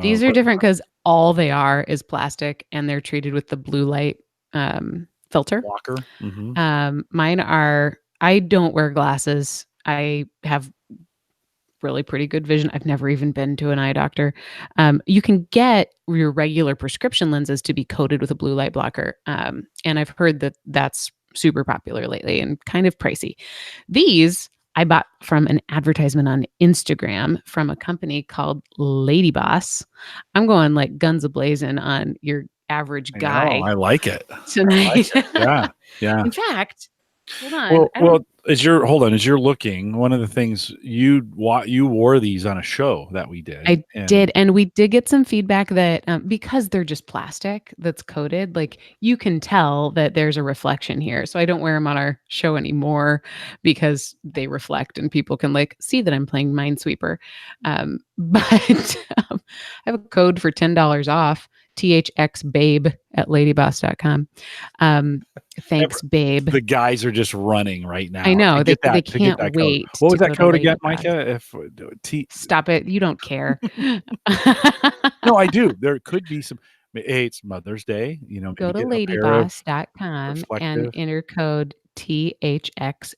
These are different because all they are is plastic, and they're treated with the blue light, filter. blocker. Mhm. Mine are I don't wear glasses. I have really pretty good vision. I've never even been to an eye doctor. You can get your regular prescription lenses to be coated with a blue light blocker, and I've heard that that's super popular lately and kind of pricey. These I bought from an advertisement on Instagram from a company called Lady Boss. I'm going like guns a-blazing on your average I know, guy I like it. I like tonight. it. Yeah, yeah. In fact, hold on. Well I well, don't as you're looking, one of the things you wore these on a show that we did, I and did, and we did get some feedback that, because they're just plastic that's coated, like, you can tell that there's a reflection here, so I don't wear them on our show anymore because they reflect and people can, like, see that I'm playing Minesweeper, but, I have a code for $10 off, THXBABE at ladyboss.com. ever Thanks, babe. the guys are just running right I now know, they to get can't that code. wait What to was go that to code again, Lady Boss. Micah? If T Stop it, you don't care. No, I do. There could be some hey, it's Mother's Day, Go maybe to get a pair of ladyboss.com and reflective. enter code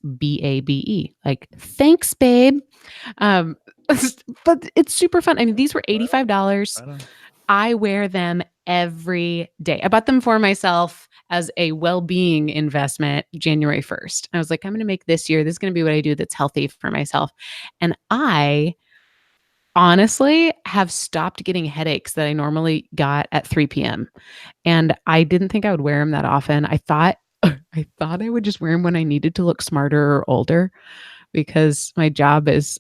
THXBABE. Like, thanks, babe. Um, but it's super fun. I mean, these were Right on, $85. right on. I wear them every day. I bought them for myself as a well-being investment January 1st. I was like, I'm going to make this year. This is going to be what I do that's healthy for myself. And I honestly have stopped getting headaches that I normally got at 3 p.m. And I didn't think I would wear them that often. I thought I thought I would just wear them when I needed to look smarter or older because my job is,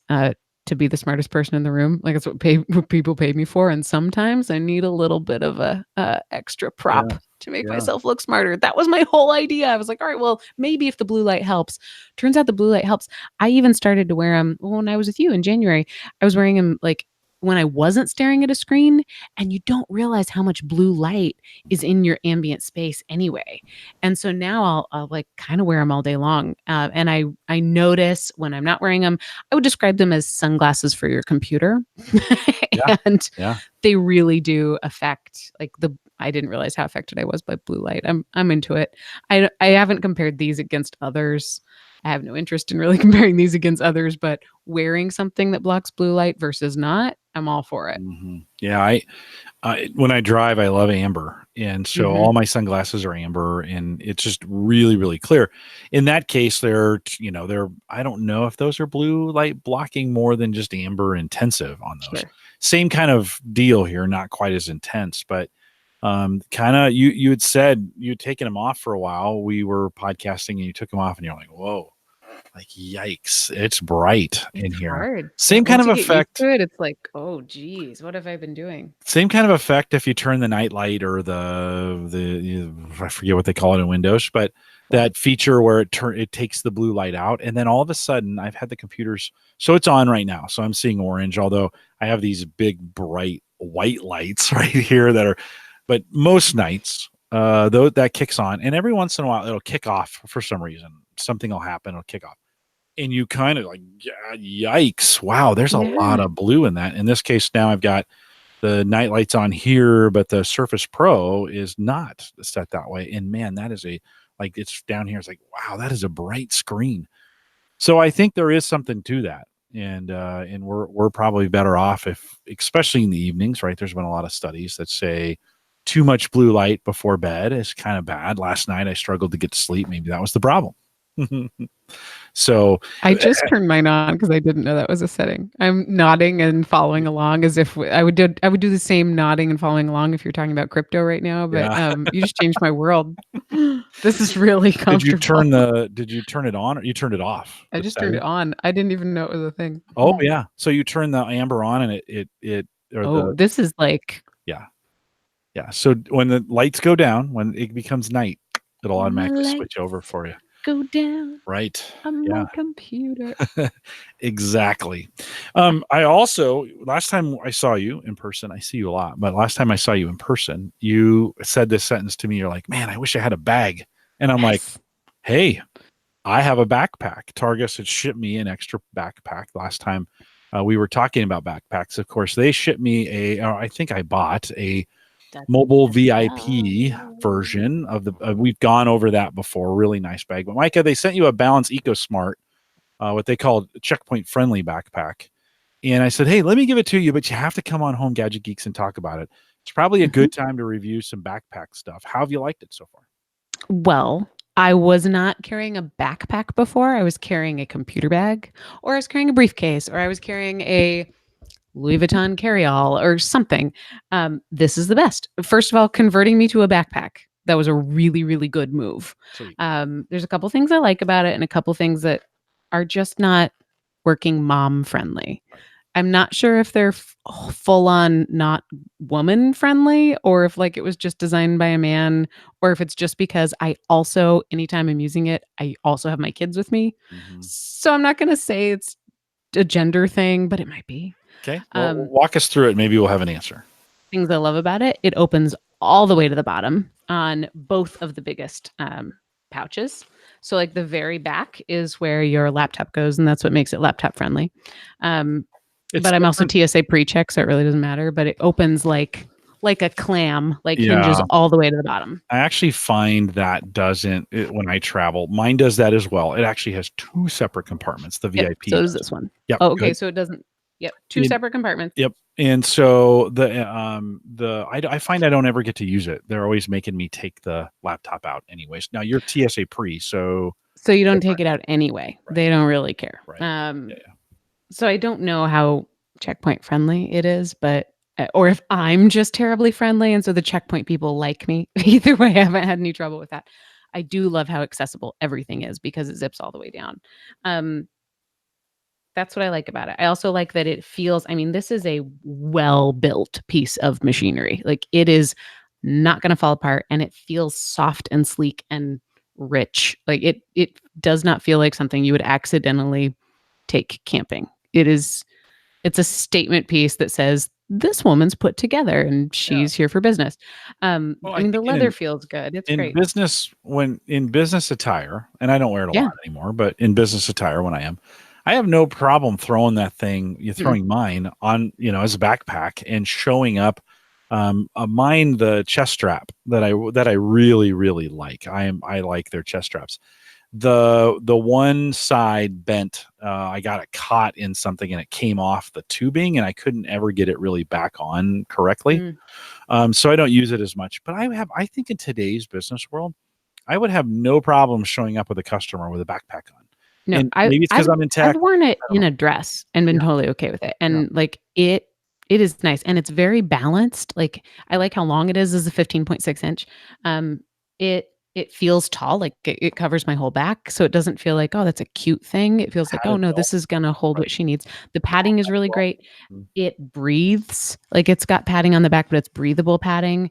to be the smartest person in the room. Like, that's what people pay me for, and sometimes I need a little bit of a extra prop Yeah, to make yeah. myself look smarter. That was my whole idea. I was like, "All right, well, maybe if the blue light helps." Turns out the blue light helps. I even started to wear them when I was with you in January. I was wearing them, like, when I wasn't staring at a screen, and you don't realize how much blue light is in your ambient space anyway. And so now I'll like kind of wear them all day long. And I notice when I'm not wearing them, I would describe them as sunglasses for your computer. Yeah, And yeah. they really do affect like the I didn't realize how affected I was by blue light. I'm into it. I haven't compared these against others. I have no interest in really comparing these against others, but wearing something that blocks blue light versus not, I'm all for it. Yeah, when I drive, I love amber, and so Mhm. all my sunglasses are amber, and it's just really, really clear. In that case, they're I don't know if those are blue light blocking more than just amber intensive on those. Sure. Same kind of deal here, not quite as intense, but kind of you had said you'd taken them off for a while. We were podcasting, and you took them off, and you're like, whoa, like yikes, it's bright in It's here. hard. Same kind Once of you get used effect to it, it's like, "Oh, geez, what have I been doing?" Same kind of effect if you turn the night light or I forget what they call it in Windows, but Yeah. that feature where it takes the blue light out, and then all of a sudden I've had the computers, so it's on right now, so I'm seeing orange, although I have these big bright white lights right here that are, but most nights though that kicks on, and every once in a while it'll kick off for some reason. Something will happen, it'll kick off. And you kind of like, "Yeah, yikes, wow, there's a lot Yeah. of blue in that." In this case, now I've got the night lights on here, but the Surface Pro is not set that way. And man, that is like it's down here. It's like, wow, that is a bright screen. So I think there is something to that. And we're probably better off if, especially in the evenings, right? There's been a lot of studies that say too much blue light before bed is kind of bad. Last night I struggled to get to sleep. Maybe that was the problem. So I just turned mine on because I didn't know that was a setting. I'm nodding and following along as if I would do the same nodding and following along if you're talking about crypto right now, but, yeah. you just changed my world. This is really comfortable. Did you turn it on or you turned it off? I The just turned setting? it on. I didn't even know it was a thing. Oh yeah. So you turn the amber on and it or Oh, the this is like yeah. Yeah. So when the lights go down, when it becomes night, it'll when the automatically switch over lights for you. go down Right. on Yeah. my computer. Exactly. I also last time I saw you in person, I see you a lot, but last time I saw you in person, you said this sentence to me. You're like, "Man, I wish I had a bag." And I'm like, Yes. "Hey, I have a backpack. Targus had shipped me an extra backpack last time we were talking about backpacks. Of course, they shipped me or I think I bought a Da, mobile da, da. VIP version of the. We've gone over that before. Really nice bag. But Micah, they sent you a Balance EcoSmart, what they called checkpoint friendly backpack. And I said, hey, let me give it to you, but you have to come on Home Gadget Geeks and talk about it. It's probably a Mhm. good time to review some backpack stuff. How have you liked it so far? Well, I was not carrying a backpack before. I was carrying a computer bag, or I was carrying a briefcase, or I was carrying a Louis Vuitton carry-all or something. This is the best. First of all, converting me to a backpack. That was a really, really good move. Sweet. There's a couple things I like about it and a couple things that are just not working mom friendly. Right. I'm not sure if they're full on not woman friendly or if like it was just designed by a man or if it's just because I also anytime I'm using it, I also have my kids with me. Mm-hmm. So I'm not going to say it's a gender thing, but it might be. Okay. Well, Um, walk us through it. Maybe we'll have an answer. things I love about it, it opens all the way to the bottom on both of the biggest pouches. So, like the very back is where your laptop goes, and that's what makes it laptop friendly. Um, It's but I'm also different. TSA pre-check, so it really doesn't matter. But it opens like a clam, like hinges Yeah. all the way to the bottom. I actually find that when I travel, mine does that as well. It actually has two separate compartments. The Yep. VIP So does does. this one. Yep. Oh, okay. Good. So it doesn't. Yep. Two In, separate compartments. Yep. And so I find I don't ever get to use it. They're always making me take the laptop out anyways. Now you're TSA pre, so So you don't take different. it out anyway. Right. They don't really care. Right. Yeah. So I don't know how checkpoint friendly it is, but or if I'm just terribly friendly and so the checkpoint people like me. Either way, I haven't had any trouble with that. I do love how accessible everything is because it zips all the way down. Um, that's what I like about it. I also like that it feels, I mean, this is a well-built piece of machinery. Like it is not going to fall apart and it feels soft and sleek and rich. Like it does not feel like something you would accidentally take camping. It's a statement piece that says this woman's put together and Yeah. she's here for business. Well, I I mean, the think leather feels good. It's in great. business when in business attire, and I don't wear it a Yeah. lot anymore, but in business attire when I have no problem throwing that thing, you Mm. throwing mine on, as a backpack and showing up. Mine, the chest strap that I really really like. I like their chest straps. The one side bent. I got it caught in something and it came off the tubing, and I couldn't ever get it really back on correctly. Mm. So I don't use it as much. But I think in today's business world, I would have no problem showing up with a customer with a backpack on. No, And maybe it's because I'm in I've tech. worn it I don't in know. a dress and been Yeah, totally okay with it. yeah. And like it is nice and it's very balanced. Like I like how long it is as a 15.6 inch. Um it it feels tall, like it covers my whole back. So it doesn't feel like, oh, that's a cute thing. It feels like, oh Padded no, belt, this is gonna hold right? what she needs. The Well, padding is padded really belt. great. Mm. It breathes. Like it's got padding on the back, but it's breathable padding.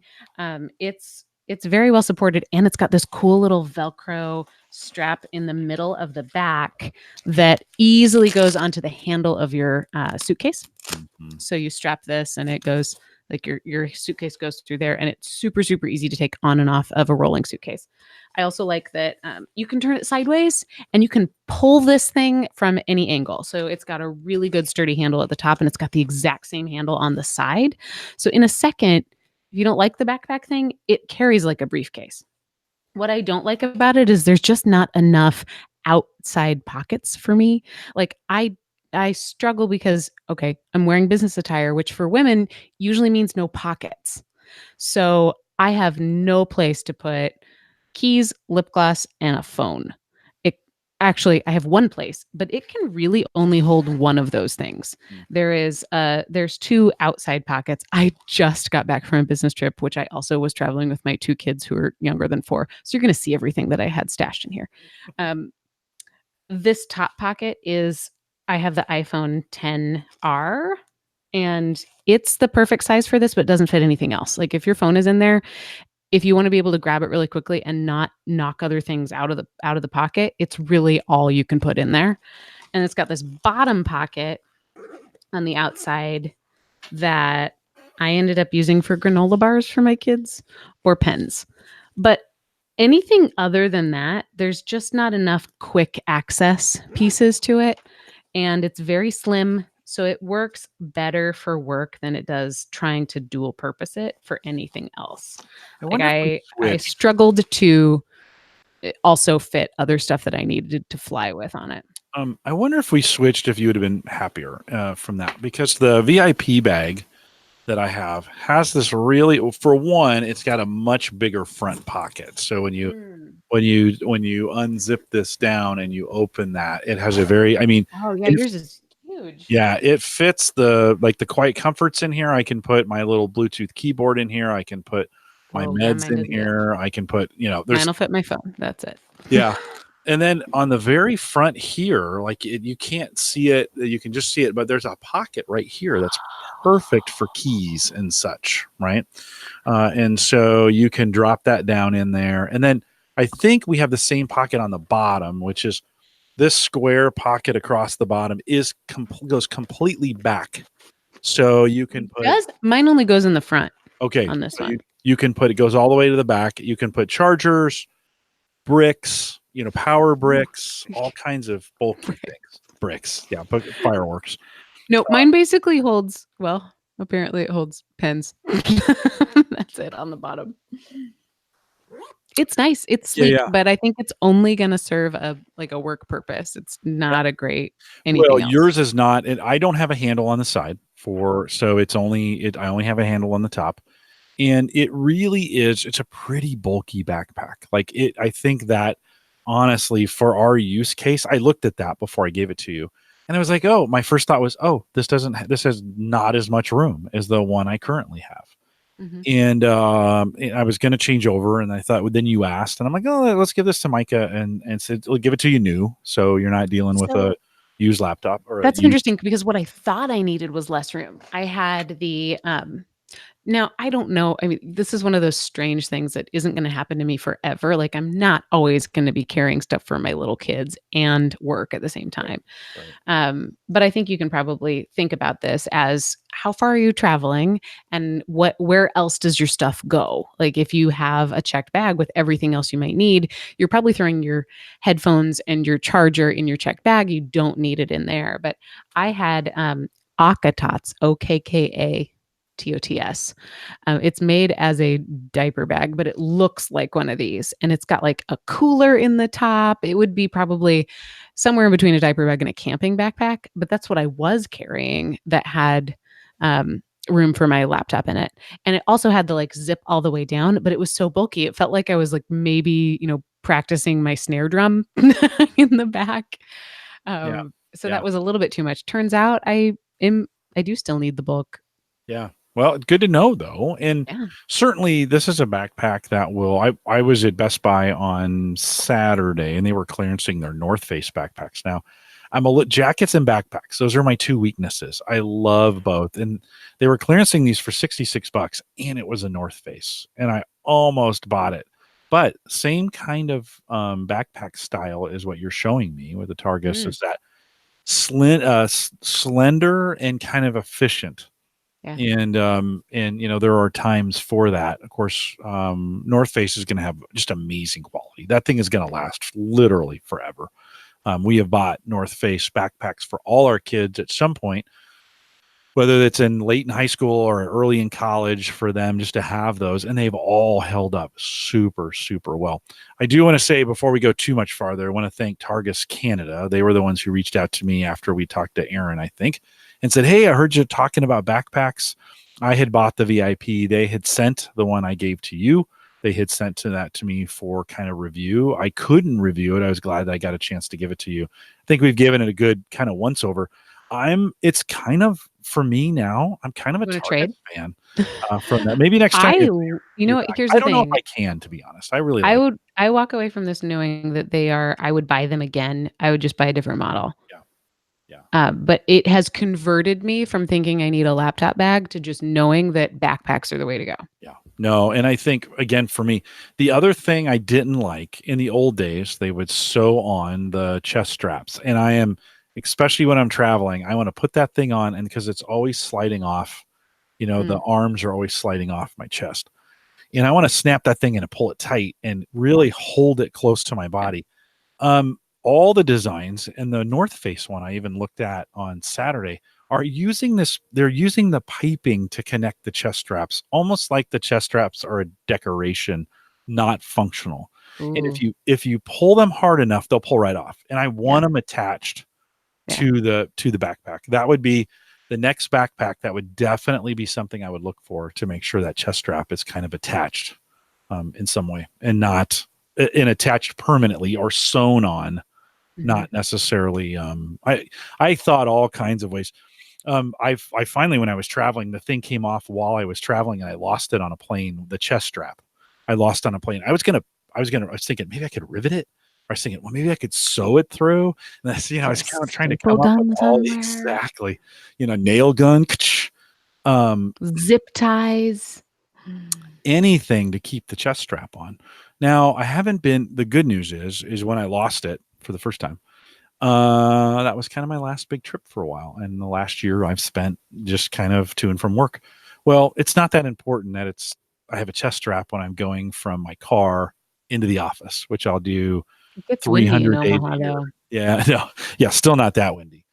It's very well supported and it's got this cool little Velcro strap in the middle of the back that easily goes onto the handle of your suitcase. Mhm. So you strap this and it goes like your suitcase goes through there and it's super super easy to take on and off of a rolling suitcase. I also like that you can turn it sideways and you can pull this thing from any angle. So it's got a really good sturdy handle at the top and it's got the exact same handle on the side. So in a second, if you don't like the backpack thing, it carries like a briefcase. What I don't like about it is there's just not enough outside pockets for me. Like I struggle because okay, I'm wearing business attire, which for women usually means no pockets. So I have no place to put keys, lip gloss, and a phone. It actually I have one place, but it can really only hold one of those things. Mm. There's two outside pockets. I just got back from a business trip, which I also was traveling with my two kids who are younger than 4. So you're going to see everything that I had stashed in here. Um, this top pocket is I have the iPhone 10R and it's the perfect size for this, but doesn't fit anything else. Like if your phone is in there, if you want to be able to grab it really quickly and not knock other things out of the pocket, it's really all you can put in there. And it's got this bottom pocket on the outside that I ended up using for granola bars for my kids or pens. But anything other than that, there's just not enough quick access pieces to it. And it's very slim. So it works better for work than it does trying to dual purpose it for anything else. I Like wonder if we I switched. struggled to also fit other stuff that I needed to fly with on it. I wonder if we switched if you would have been happier from that because the VIP bag that I have has this really, for one, it's got a much bigger front pocket. So when you unzip this down and you open that, it has a very, I mean, Oh yeah, if yours is huge. yeah, it fits the quiet comforts in here. I can put my little Bluetooth keyboard in here. I can put my Oh yeah, meds mine in doesn't either. here. I can put, Mine there's will fit my phone. That's it. yeah. And then on the very front here, like you can't see it, you can just see it, but there's a pocket right here that's perfect for keys and such, right? And so you can drop that down in there. And then I think we have the same pocket on the bottom, which is this square pocket across the bottom goes completely back. So you can put Does mine only goes in the front okay, on this so one? you can put it goes all the way to the back. You can put chargers, bricks, power Ooh. bricks, all kinds of bulky things. Bricks, yeah, but fireworks. No, mine basically holds, well, apparently it holds pens. That's it on the bottom. It's nice. It's Yeah, sleek, yeah. but I think it's only gonna serve a like a work purpose. It's not a great Well, anything else. yours is not, and I don't have a handle on the side so it's only I only have a handle on the top. And it really is, it's a pretty bulky backpack. Like I think that honestly, for our use case, I looked at that before I gave it to you. And I was like, oh, my first thought was, oh, this has not as much room as the one I currently have. Mhm. And I was going to change over, and I thought, well, then you asked, and I'm like, oh, let's give this to Micah, and said, we'll give it to you new, so you're not dealing with So a used laptop or a that's used. interesting because what I thought I needed was less room. I had the now I don't know. I mean, this is one of those strange things that isn't going to happen to me forever. Like I'm not always going to be carrying stuff for my little kids and work at the same Right, time. right. But I think you can probably think about this as how far are you traveling and where else does your stuff go? Like if you have a checked bag with everything else you might need, you're probably throwing your headphones and your charger in your checked bag. You don't need it in there. But I had Okatots, OKKATOTS. It's made as a diaper bag, but it looks like one of these. And it's got like a cooler in the top. It would be probably somewhere in between a diaper bag and a camping backpack. But that's what I was carrying that had room for my laptop in it. And it also had the like zip all the way down, but it was so bulky. It felt like I was like maybe, practicing my snare drum in the back. Yeah, So yeah. that was a little bit too much. Turns out I do still need the bulk. Yeah. Well, good to know though. And Yeah. certainly this is a backpack that I was at Best Buy on Saturday and they were clearancing their North Face backpacks. Now, jackets and backpacks. Those are my two weaknesses. I love both. And they were clearancing these for $66 and it was a North Face and I almost bought it. But same kind of backpack style is what you're showing me with the Targus Mm, is that slender and kind of efficient yeah. and there are times for that. Of course, North Face is going to have just amazing quality. That thing is going to last literally forever. We have bought North Face backpacks for all our kids at some point, whether it's in late in high school or early in college for them just to have those. And they've all held up super, super well. I do want to say before we go too much farther, I want to thank Targus Canada. They were the ones who reached out to me after we talked to Aaron, I think, and said, "Hey, I heard you talking about backpacks. I had bought the VIP. They had sent the one I gave to you. They had sent that to me for kind of review. I couldn't review it. I was glad that I got a chance to give it to you. I think we've given it a good kind of once over. It's kind of for me now. I'm kind of a You wanna Target trade? fan from that. Maybe next time You know you're what? back. Here's I the don't know if thing. I can, to be honest. I really like. I walk away from this knowing that I would buy them again. I would just buy a different model. Yeah, yeah, But it has converted me from thinking I need a laptop bag to just knowing that backpacks are the way to go. yeah. No, and I think again for me, the other thing I didn't like in the old days, they would sew on the chest straps, and I am especially when I'm traveling, I want to put that thing on, and because it's always sliding off. The Mm, arms are always sliding off my chest. And I want to snap that thing and pull it tight and really hold it close to my yeah. body. All the designs and the North Face one I even looked at on Saturday are using this. They're using the piping to connect the chest straps, almost like the chest straps are a decoration, not functional. And if Ooh, you pull them hard enough, they'll pull right off. And I yeah, want them attached yeah. to the backpack. That would be the next backpack. That would definitely be something I would look for to make sure that chest strap is kind of attached in some way and not attached permanently or sewn on, Mhm. not necessarily. I thought all kinds of ways. I finally, when I was traveling, the thing came off while I was traveling, and I lost it on a plane. The chest strap, I lost on a plane. I was thinking maybe I could rivet it. I was thinking, well, maybe I could sew it through. And that's, I was Get a kind of trying to staple come up with gun all somewhere. exactly, nail gun, um, Zip ties. Mm. anything to keep the chest strap on. Now, I haven't been. The good news is when I lost it for the first time. That was kind of my last big trip for a while. And the last year I've spent just kind of to and from work. Well, it's not that important that I have a chest strap when I'm going from my car into the office, which I'll do It gets windy in 300 days a Omaha, year. though. Yeah, no, yeah, still not that windy.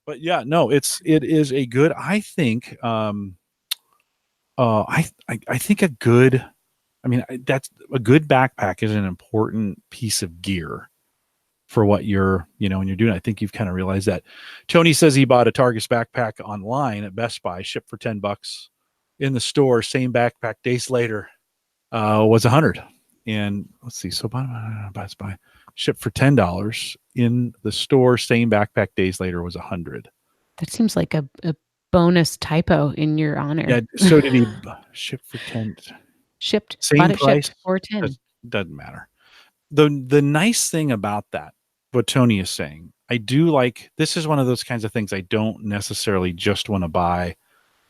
But yeah, no, it is a good, I think, I think a good, that's a good backpack is an important piece of gear for what when you're doing. I think you've kind of realized that. Tony says he bought a Targus backpack online at Best Buy, shipped for $10 in the store. Same backpack days later was 100. And let's see, so Best Buy shipped for $10 in the store. Same backpack days later was 100. That seems like a bonus typo in your Yeah. honor. So did he ship for 10? Bought Same it shipped price. for 10. Doesn't matter. The nice thing about that, what Tony is saying, I do like. This is one of those kinds of things I don't necessarily just want to buy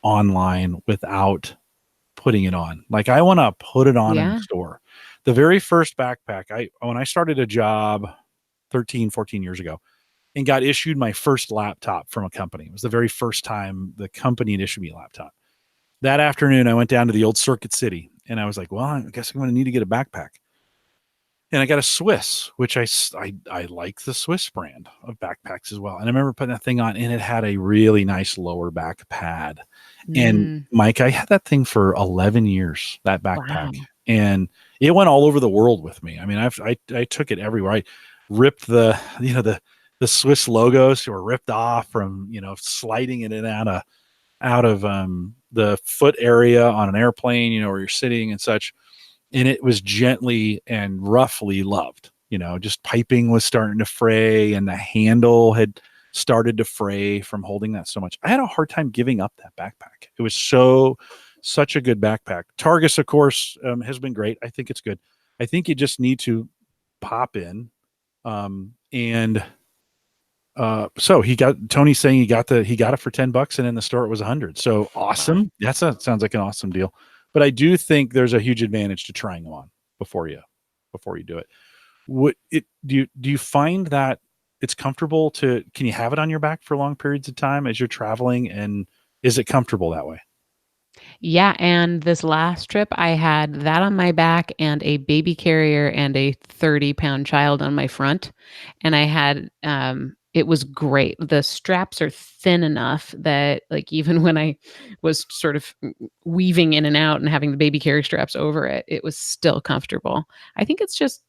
online without putting it on. Like I want to put it on in the Yeah. store. The very first backpack, when I started a job 13, 14 years ago and got issued my first laptop from a company. It was the very first time the company had issued me a laptop. That afternoon, I went down to the old Circuit City and I was like, well, I guess I'm going to need to get a backpack. And I got a Swiss, which I like the Swiss brand of backpacks as well. And I remember putting that thing on, and it had a really nice lower back pad. And Mm, Mike, I had that thing for 11 years, that backpack, wow. and it went all over the world with me. I mean, I took it everywhere. I ripped the Swiss logos were ripped off from sliding it in out of the foot area on an airplane, where you're sitting and such, and it was gently and roughly loved. Just piping was starting to fray, and the handle had started to fray from holding that so much. I had a hard time giving up that backpack. It was such a good backpack. Targus, of course, has been great. I think it's good. I think you just need to pop in, and so he got Tony saying he got it for $10 and in the store it was 100. So Wow. awesome. Sounds like an awesome deal. But I do think there's a huge advantage to trying them on before you do it. Do you find that it's comfortable can you have it on your back for long periods of time as you're traveling, and is it comfortable that way? Yeah, and this last trip, I had that on my back and a baby carrier and a 30-pound child on my front, and I had, it was great. The straps are thin enough that, like, even when I was sort of weaving in and out and having the baby carry straps over it, it was still comfortable. I think it's just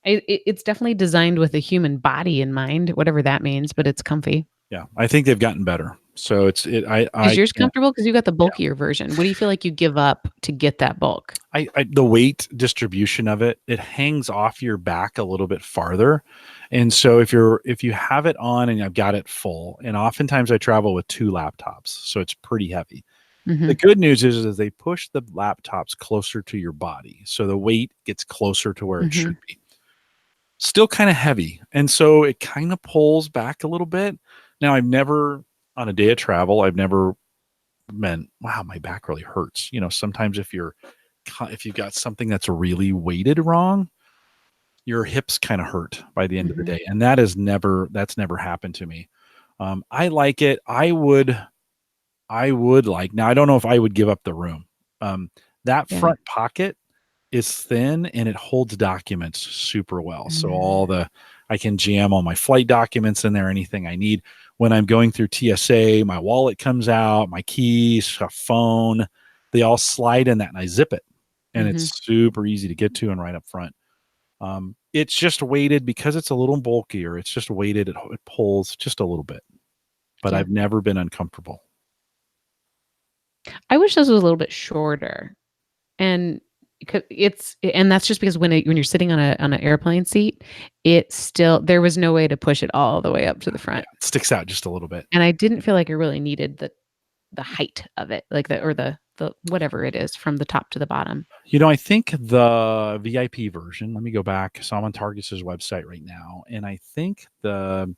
it's definitely designed with a human body in mind, whatever that means, but it's comfy. Yeah, I think they've gotten better. So Is I yours can't. comfortable? Because you got the Yeah. bulkier version. What do you feel like you give up to get that bulk? The weight distribution of it hangs off your back a little bit farther, and so if you have it on and I've got it full, and oftentimes I travel with two laptops, so it's pretty heavy. The Mhm, good news is they push the laptops closer to your body, so the weight gets closer to where it should mhm. be. Still kind of heavy, and so it kind of pulls back a little bit. Now I've never on a day of travel, I've never meant, wow, my back really hurts. Sometimes if you've got something that's really weighted wrong, your hips kind of hurt by the end of the Mhm. day, and that's never happened to me. I like it. I would like, now I don't know if I would give up the room. Um, that Yeah. front pocket is thin and it holds documents super well. So Mm. I can jam all my flight documents in there, anything I need. When I'm going through TSA, my wallet comes out, my keys, a phone, they all slide in that and I zip it. And Mhm. it's super easy to get to and right up front. It's just weighted because it's a little bulkier. It's just weighted. It pulls just a little bit, but Yeah. I've never been uncomfortable. I wish this was a little bit shorter, and and that's just because when you're sitting on an airplane seat, it's still there was no way to push it all the way up to the Yeah, front, it sticks out just a little bit. and I didn't feel like I really needed the height of it, like the whatever it is from the top to the bottom. I think the VIP version, let me go back. So I'm on Targus's website right now, and I think the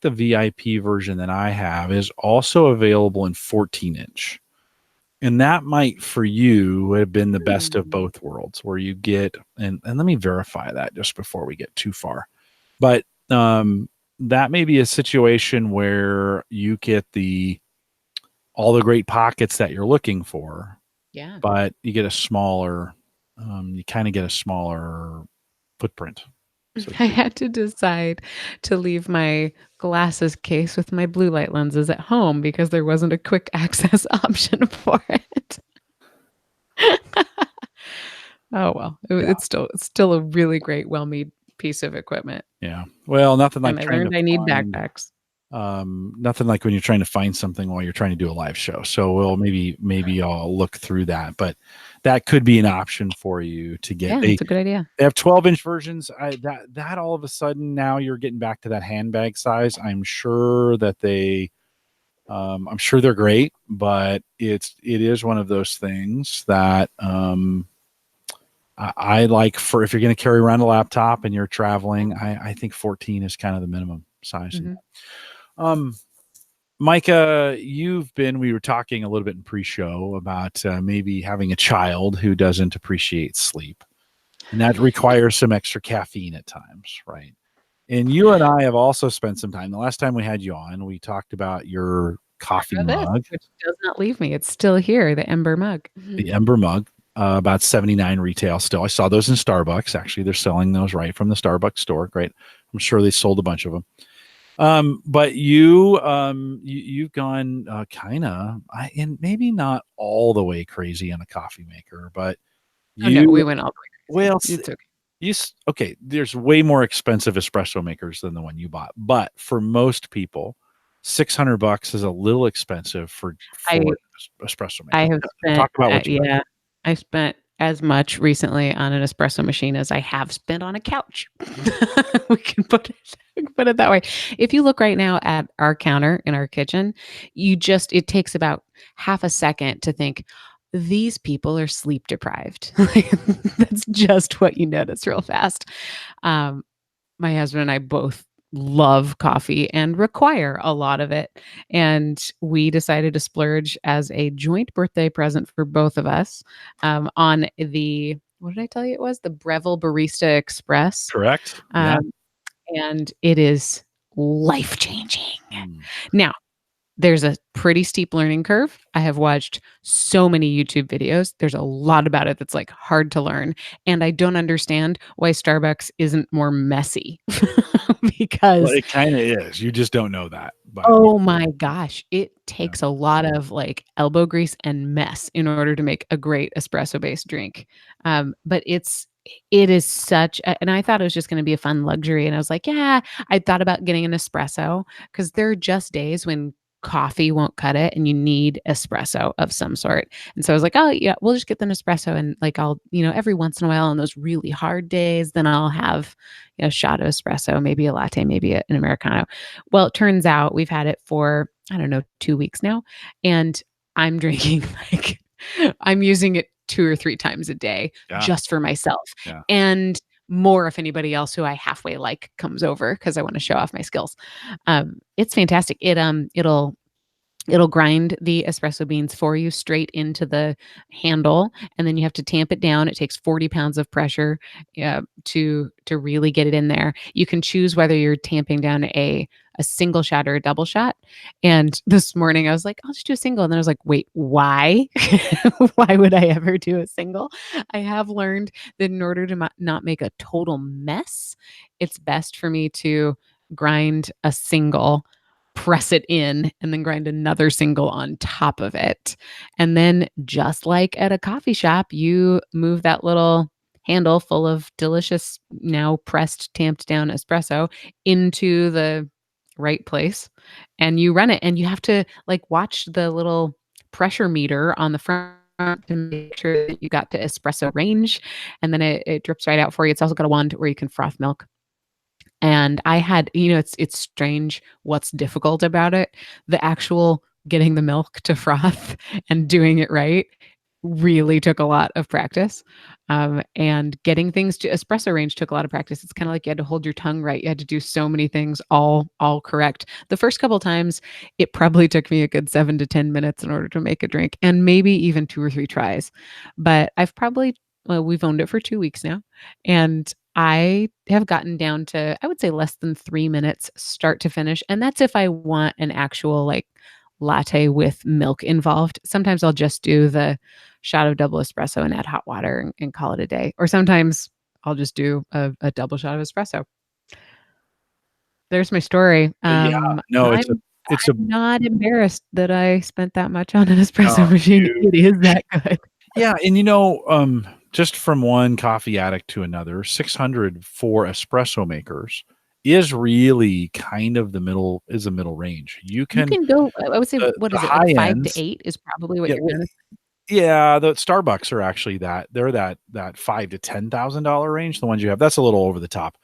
VIP version that I have is also available in 14-inch. And that might for you have been the best of Hmm. both worlds where you get, and let me verify that just before we get too far. But that may be a situation where you get the all the great pockets that you're looking for, Yeah. but you kind of get a smaller footprint. So to I speak. had to decide to leave my glasses case with my blue light lenses at home because there wasn't a quick access option for it. Oh, well, Yeah. it's still a really great, well-made piece of equipment, Yeah. Well, nothing like and I trying to learned I need find backpacks. nothing like when you're trying to find something while you're trying to do a live show. So well, maybe I'll look through that, but that could be an option for you to get. Yeah, They it's a good idea. they have 12-inch versions. That all of a sudden now you're getting back to that handbag size. I'm sure they're great, but it is one of those things that I like for if you're going to carry around a laptop and you're traveling. I think 14 is kind of the minimum size. Mhm. Um, Micah, we were talking a little bit in pre-show about maybe having a child who doesn't appreciate sleep, and that requires some extra caffeine at times, right? And you and I have also spent some time. The last time we had you on, we talked about your coffee Or this, mug, which does not leave me. It's still here, the Ember mug. Mhm. the Ember mug, about 79 retail still. I saw those in Starbucks. Actually, they're selling those right from the Starbucks store. Great. I'm sure they sold a bunch of them. But you've gone kind of, and maybe not all the way crazy on a coffee maker, but Oh, no, we you, went all the way crazy. well, It's okay. okay. There's way more expensive espresso makers than the one you bought, but for most people, $600 is a little expensive for I espresso I maker. have spent, Talk about what you got. yeah, I spent as much recently on an espresso machine as I have spent on a couch. We can put it that way. If you look right now at our counter in our kitchen, it takes about half a second to think, "These people are sleep deprived." Like, that's just what you notice real fast. Um, my husband and I both love coffee and require a lot of it. And we decided to splurge as a joint birthday present for both of us on what did I tell you it was? The Breville Barista Express. Correct? Yeah. Um, and it is life changing. Mm. Now, There's a pretty steep learning curve. I have watched so many YouTube videos. There's a lot about it that's like hard to learn. And I don't understand why Starbucks isn't more messy Well, because it kind of is. You just don't know that, but oh my gosh, it yeah. takes a lot of, like, elbow grease and mess in order to make a great espresso-based drink. But it is such a and I thought it was just gonna be a fun luxury, and I was like, "Yeah." I thought about getting an espresso because there are just days when coffee won't cut it and you need espresso of some sort. And so I was like, "Oh, yeah, we'll just get the Nespresso and, like, I'll every once in a while on those really hard days, then I'll have, a shot of espresso, maybe a latte, maybe an Americano." Well, it turns out we've had it for, I don't know, 2 weeks now, and I'm drinking, like I'm using it 2 or 3 times a day Yeah, just for myself, yeah. and more if anybody else who I halfway like comes over because I wanna show off my skills. It's fantastic. It'll grind the espresso beans for you straight into the handle, and then you have to tamp it down. It takes 40 pounds of pressure, to really get it in there. You can choose whether you're tamping down a single shot or a double shot, and this morning I was like, "I'll just do a single," and then I was like, "Wait, why? Why would I ever do a single?" I have learned that in order to not make a total mess, it's best for me to grind a single, press it in, and then grind another single on top of it. And then just like at a coffee shop, you move that little handle full of delicious, now pressed, tamped down espresso into the right place, and you run it, and you have to, like, watch the little pressure meter on the front to make sure that you got the espresso range, and then it drips right out for you. It's also got a wand where you can froth milk. And I had it's strange what's difficult about it. The actual getting the milk to froth and doing it right really took a lot of practice. And getting things to espresso range took a lot of practice. It's kinda like you had to hold your tongue right. You had to do so many things all correct. The first couple times, it probably took me a good 7 to 10 minutes in order to make a drink, and maybe even 2 or 3 tries. But I've probably well, we've owned it for 2 weeks now, and I have gotten down to, I would say, less than 3 minutes start to finish, and that's if I want an actual, like, latte with milk involved. Sometimes I'll just do the shot of double espresso and add hot water and call it a day, or sometimes I'll just do a double shot of espresso. There's my story. Yeah, no, it's a I'm not embarrassed that I spent that much on an no, espresso machine. you It is that good. yeah, and just from one coffee addict to another, 600 for espresso makers is really kind of the middle range. You You can can go, I would say, what the is it, like high 5 to ends 8 is probably what yeah, you're gonna. yeah, the Starbucks are actually they're that 5 to $10,000 range, the ones you have. That's a little over the top.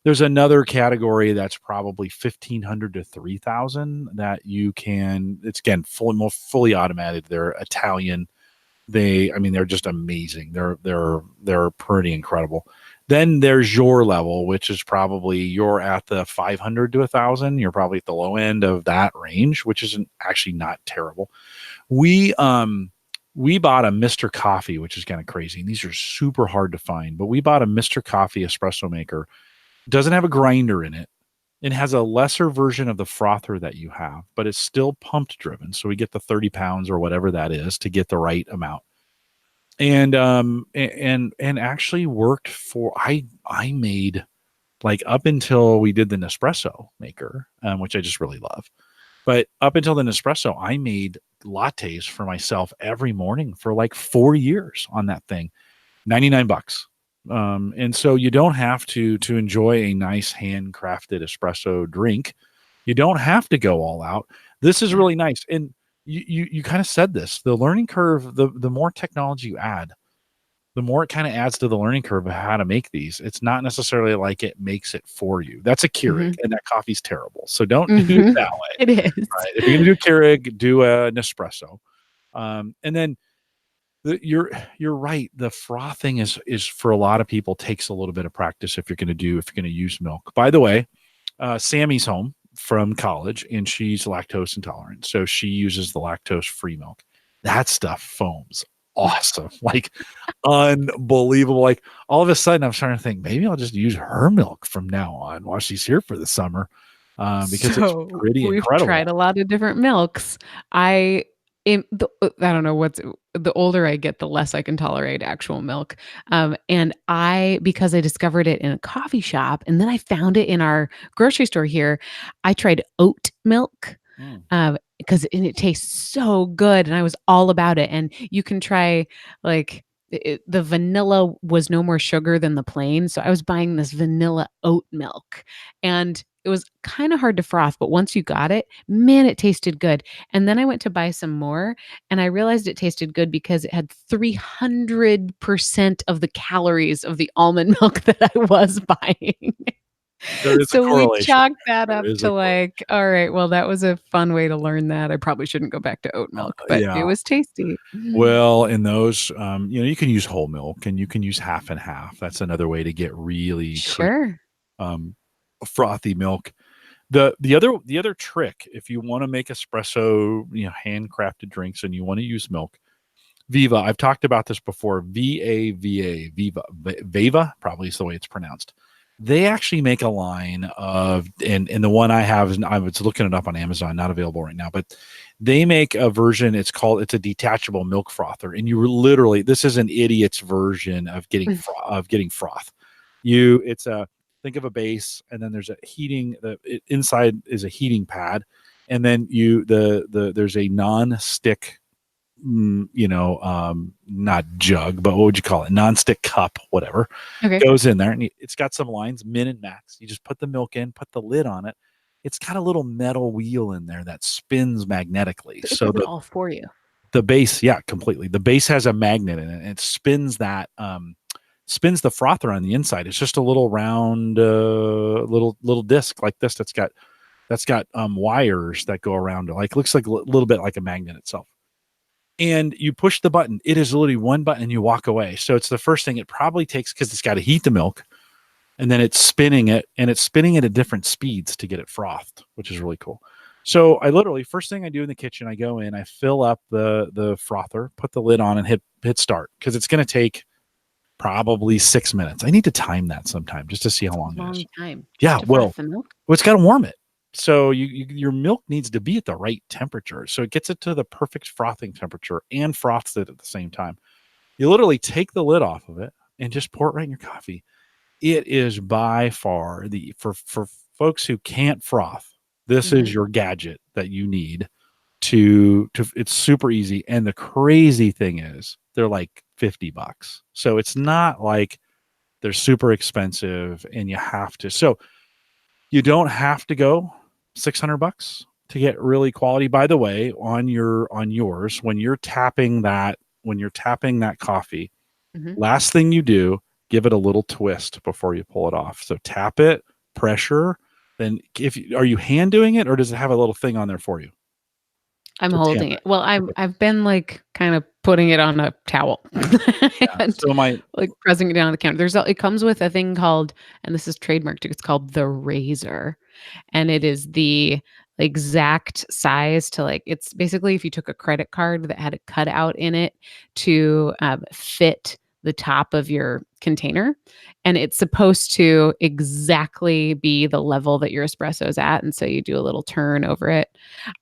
There's another category that's probably 1,500 to 3,000 that you can it's again more fully automated. They're Italian. I mean, they're just amazing. They're pretty incredible. Then there's your level, which is probably you're at the 500 to 1,000. You're probably at the low end of that range, which isn't actually not terrible. We we bought a Mr. Coffee, which is kind of crazy. And these are super hard to find, but we bought a Mr. Coffee espresso maker. Doesn't have a grinder in it. It has a lesser version of the frother that you have, but it's still pumped driven. So we get the 30 pounds or whatever that is to get the right amount. And actually worked for I made like up until we did the Nespresso maker, which I just really love. But up until the Nespresso, I made lattes for myself every morning for like 4 years on that thing. 99 bucks. And so you don't have to enjoy a nice handcrafted espresso drink. You don't have to go all out. This is Yeah. really nice. And you kind of said this, the learning curve, the more technology you add, the more it kind of adds to the learning curve of how to make these. It's not necessarily like it makes it for you. That's a Keurig, Mhm. and that coffee's terrible. So don't do it Mhm. that way. It is. Right? If you're gonna do Keurig, do a Nespresso. And then you're right. The frothing is for a lot of people takes a little bit of practice if you're gonna use milk. By the way, Sammy's home from college and she's lactose intolerant, so she uses the lactose free milk. That stuff foams awesome, like unbelievable. Like all of a sudden, I'm starting to think maybe I'll just use her milk from now on while she's here for the summer. because it's So, pretty we've incredible. tried a lot of different milks. I I don't know what's the older I get, the less I can tolerate actual milk. And because I discovered it in a coffee shop, and then I found it in our grocery store here, I tried oat milk, Mm. because it tastes so good, and I was all about it. And you can try, like, the vanilla was no more sugar than the plain, so I was buying this vanilla oat milk, and it was kinda hard to froth, but once you got it, man, it tasted good. And then I went to buy some more, and I realized it tasted good because it had 300% of the calories of the almond milk that I was buying. There is a So we correlation. chalked that There up is to, a correlation. like, all right, well, that was a fun way to learn that. I probably shouldn't go back to oat milk, but it Yeah. was tasty. Well, in those, you can use whole milk and you can use half and half. That's another way to get really cream, Sure. um, frothy milk. The other trick, if you want to make espresso, handcrafted drinks, and you want to use milk, Viva. I've talked about this before. Viva, probably is the way it's pronounced. They actually make a line of, and the one I have is, I was looking it up on Amazon, not available right now, but they make a version. It's a detachable milk frother, and you literally, this is an idiot's version of getting froth. It's a, think of a base, and then there's a heating. Inside is a heating pad, and then there's a non-stick, not jug, but what would you call it? Nonstick cup, whatever, Okay. goes in there, and it's got some lines, min and max. You just put the milk in, put the lid on it. It's got a little metal wheel in there that spins magnetically. So it So does it the all for you. the base, yeah, completely. The base has a magnet in it, and it spins the frother on the inside. It's just a little round, little disc like this that's got wires that go around it. Like, looks like a little bit like a magnet itself, and you push the button. It is literally one button and you walk away. So it's the first thing it probably takes, because it's got to heat the milk, and then it's spinning it, and it's spinning it at different speeds to get it frothed, which is really cool. So I literally, first thing I do in the kitchen, I go in, I fill up the frother, put the lid on, and hit start, because it's going to take probably 6 minutes. I need to time that sometime just to see how It's long a it is. long time just Yeah, to froth well, the milk. it's got to warm it. So your milk needs to be at the right temperature. So it gets it to the perfect frothing temperature and froths it at the same time. You literally take the lid off of it and just pour it right in your coffee. It is by far for folks who can't froth, this is Mhm. your gadget that you need to it's super easy. And the crazy thing is they're like $50. So it's not like they're super expensive and you have to. So you don't have to go $600 to get really quality. By the way, on yours, when you're tapping that coffee, Mhm. last thing you do, give it a little twist before you pull it off. So tap it, pressure. Then, are you hand doing it, or does it have a little thing on there for you I'm to tamp holding it? it. Well, Okay. I've been, like, kinda putting it on a towel Yeah. and, So my like, pressing it down on the counter. It comes with a thing called, and this is trademarked, it's called the razor, and it is the exact size to, like, it's basically if you took a credit card that had a cutout in it to, fit the top of your container, and it's supposed to exactly be the level that your espresso is at, and so you do a little turn over it.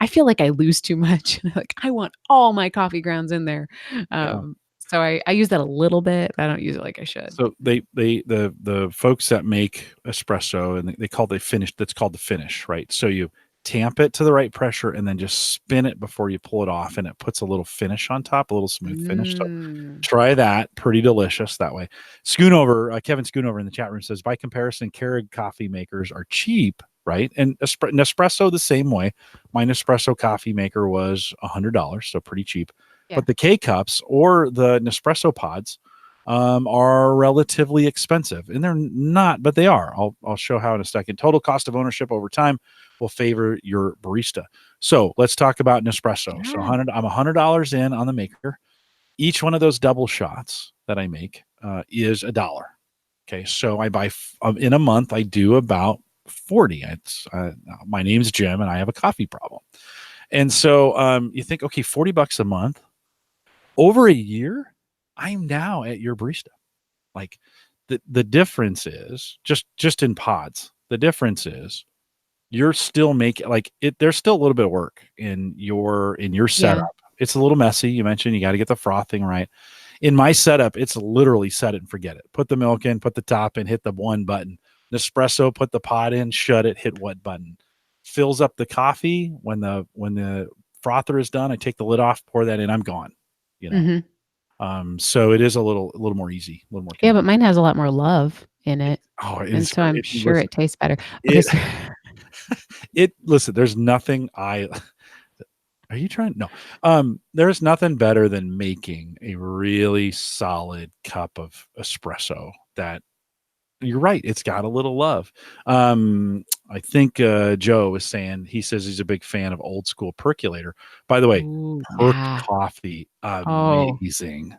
I feel like I lose too much. Like, I want all my coffee grounds in there. yeah. So I use that a little bit, but I don't use it like I should. So the folks that make espresso, and they call the finish. That's called the finish, right? So you tamp it to the right pressure and then just spin it before you pull it off, and it puts a little finish on top, a little smooth finish. So Mm. try that. Pretty delicious that way. Schoonover, Kevin Schoonover in the chat room says, by comparison, Keurig coffee makers are cheap, right? And Nespresso the same way. My Nespresso coffee maker was $100, so pretty cheap. Yeah. But the K cups or the Nespresso pods are relatively expensive, and they're not, but they are. I'll show how in a second. Total cost of ownership over time will favor your barista. So let's talk about Nespresso. So Yeah. I'm $100 in on the maker. Each one of those double shots that I make is $1. Okay, so I buy in a month. I do about 40. My name's Jim, and I have a coffee problem. And so you think, okay, $40 a month over a year. I'm now at your barista. Like, the difference is just in pods. The difference is you're still making like it. There's still a little bit of work in your Yeah. setup. It's a little messy. You mentioned you got to get the frothing right. In my setup, it's literally set it and forget it. Put the milk in, put the top in, hit the one button. Nespresso, put the pot in, shut it, hit what button. Fills up the coffee when the frother is done. I take the lid off, pour that in. I'm gone. You know. Mhm. So it is a little more easy, a little more Yeah, but convenient. mine has a lot more love in It, it, oh, it and is so I'm great. sure Listen, it tastes better. Okay, it so listen. There's nothing I Are you trying? No. There's nothing better than making a really solid cup of espresso that you're right. It's got a little love. I think Joe is saying he says he's a big fan of old school percolator. By the way, ooh, perked yeah. coffee, Oh, amazing.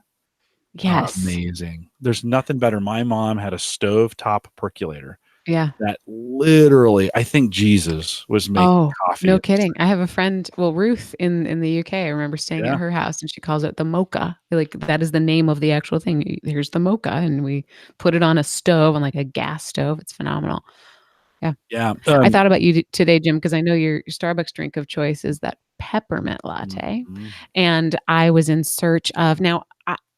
yes. Amazing. There's nothing better. My mom had a stovetop percolator Yeah. that literally, I think Jesus was making Oh, coffee. no kidding. I have a friend, well, Ruth in the UK. I remember staying at Yeah. her house and she calls it the mocha. Like that is the name of the actual thing. Here's the mocha and we put it on a stove, on like a gas stove. It's phenomenal. Yeah. Yeah. I thought about you today, Jim, because I know your Starbucks drink of choice is that peppermint latte. Mhm. And I was in search of now,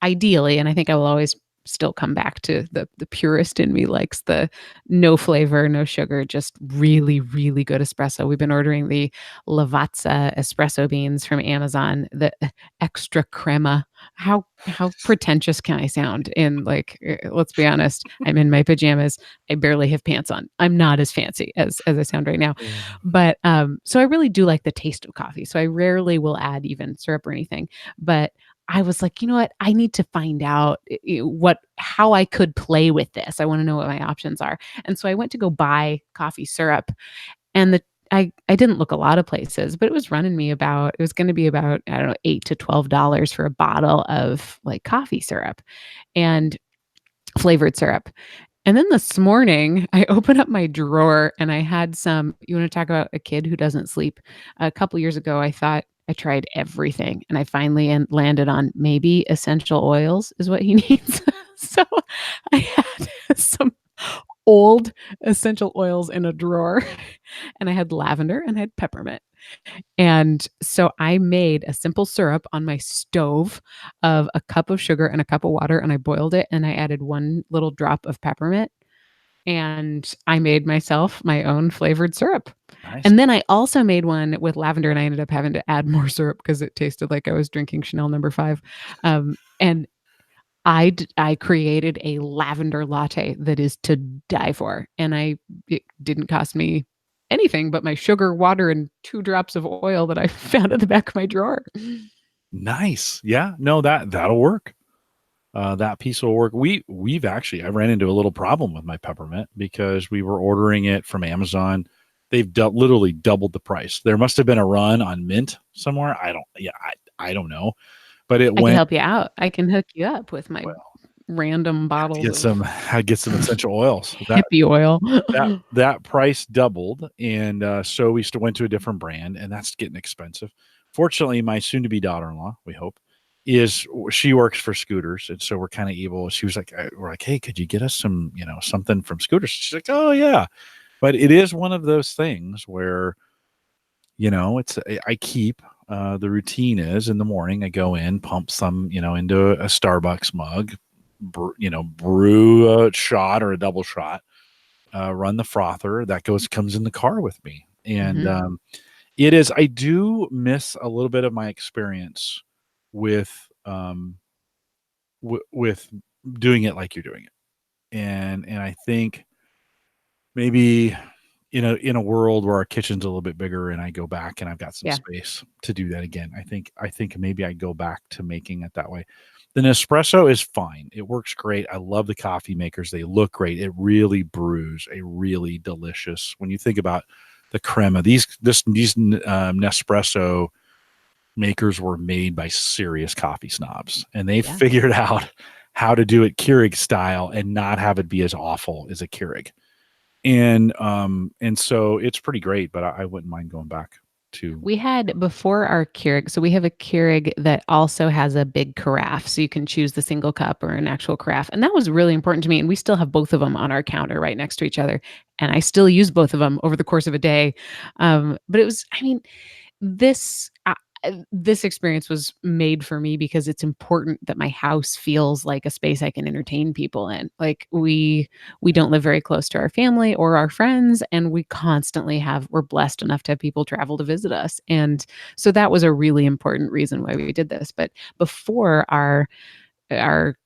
ideally, and I think I will always still come back to the purist in me likes the no flavor, no sugar, just really, really good espresso. We've been ordering the Lavazza espresso beans from Amazon, the extra crema. How pretentious can I sound? In like, let's be honest, I'm in my pajamas. I barely have pants on. I'm not as fancy as I sound right now. But so I really do like the taste of coffee. So I rarely will add even syrup or anything. But I was like, you know what? I need to find out what how I could play with this. I want to know what my options are. And so I went to go buy coffee syrup and I didn't look a lot of places, but it was running me about it was going to be about I don't know $8 to $12 for a bottle of like coffee syrup and flavored syrup. And then this morning, I opened up my drawer and I had some. You want to talk about a kid who doesn't sleep? A couple years ago, I thought I tried everything and I finally landed on maybe essential oils is what he needs. So I had some old essential oils in a drawer and I had lavender and I had peppermint. And so I made a simple syrup on my stove of a cup of sugar and a cup of water and I boiled it and I added one little drop of peppermint and I made myself my own flavored syrup. Nice. And then I also made one with lavender and I ended up having to add more syrup because it tasted like I was drinking Chanel number 5. And I created a lavender latte that is to die for, and it didn't cost me anything but my sugar, water, and 2 drops of oil that I found at the back of my drawer. Nice. Yeah. No, that'll work. That piece will work. We've actually I ran into a little problem with my peppermint because we were ordering it from Amazon. They've literally doubled the price. There must have been a run on mint somewhere. I don't. Yeah, I don't know. But it I can went help you out. I can hook you up with my well. random To bottles get of some, I get some essential oils. That hippie oil. that price doubled, and so we still went to a different brand, and that's getting expensive. Fortunately, my soon-to-be daughter-in-law, we hope, is she works for Scooters, and so we're kind of able. She was like, we're like, hey, could you get us some, something from Scooters? She's like, oh yeah, but it is one of those things where it's I keep. The routine is in the morning, I go in, pump some, into a Starbucks mug, brew a shot or a double shot, run the frother that comes in the car with me. And Mhm. it is, I do miss a little bit of my experience with, with doing it like you're doing it. And I think maybe in a world where our kitchen's a little bit bigger and I go back and I've got some Yeah. space to do that again. I think maybe I go back to making it that way. The Nespresso is fine. It works great. I love the coffee makers. They look great. It really brews a really delicious. When you think about the crema, these Nespresso makers were made by serious coffee snobs, and they Yeah. figured out how to do it Keurig style and not have it be as awful as a Keurig. And so it's pretty great, but I wouldn't mind going back. to. We had before our Keurig, so we have a Keurig that also has a big carafe, so you can choose the single cup or an actual carafe, and that was really important to me. And we still have both of them on our counter right next to each other, and I still use both of them over the course of a day. But it was, I mean, this this experience was made for me because it's important that my house feels like a space I can entertain people in. Like we don't live very close to our family or our friends, and we constantly have we're blessed enough to have people travel to visit us. And so that was a really important reason why we did this. But before our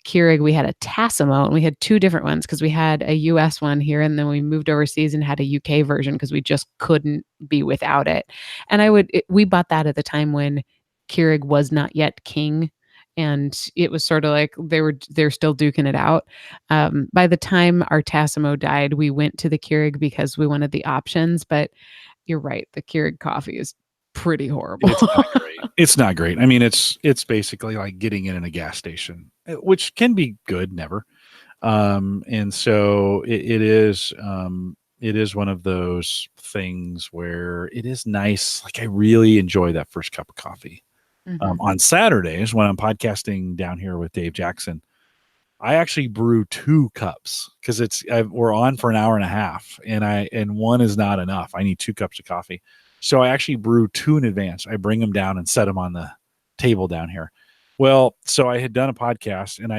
Keurig, we had a Tassimo, and we had 2 different ones because we had a US one here, and then we moved overseas and had a UK version because we just couldn't be without it. And we bought that at the time when Keurig was not yet king, and it was sorta like they're still duking it out. By the time our Tassimo died, we went to the Keurig because we wanted the options, but you're right, the Keurig coffee is pretty horrible. It's not great. It's not great. I mean, it's basically like getting in a gas station, which can be good, never. And so it is one of those things where it is nice. Like I really enjoy that first cup of coffee. Mhm. On Saturdays when I'm podcasting down here with Dave Jackson, I actually brew 2 cups because we're on for an hour and a half, and one is not enough. I need 2 cups of coffee, so I actually brew 2 in advance. I bring them down and set them on the table down here. Well, so I had done a podcast, and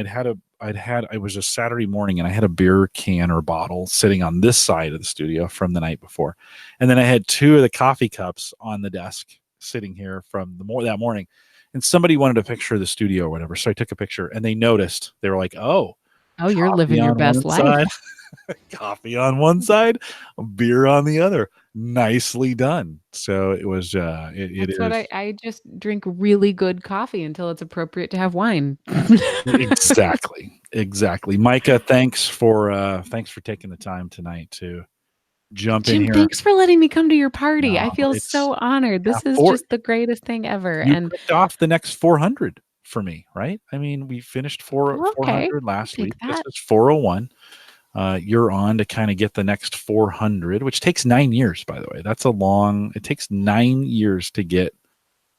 it was a Saturday morning, and I had a beer can or bottle sitting on this side of the studio from the night before, and then I had 2 of the coffee cups on the desk sitting here from that morning, and somebody wanted a picture of the studio or whatever. So I took a picture and they noticed. They were like, "Oh, Oh, you're coffee living your on best one life. side, coffee on one side, beer on the other. Nicely done." So it was it That's what is I just drink really good coffee until it's appropriate to have wine. exactly. Exactly. Micah, thanks for taking the time tonight to jump in Jim, here. thanks for letting me come to your party. No, I feel it's so honored. yeah, This is for just the greatest thing ever, you and picked off the next 400 for me, right? I mean, we finished okay, 400 I'll last take week. This that. is 401. You're on to kind of get the next 400, which takes 9 years, by the way. It takes 9 years to get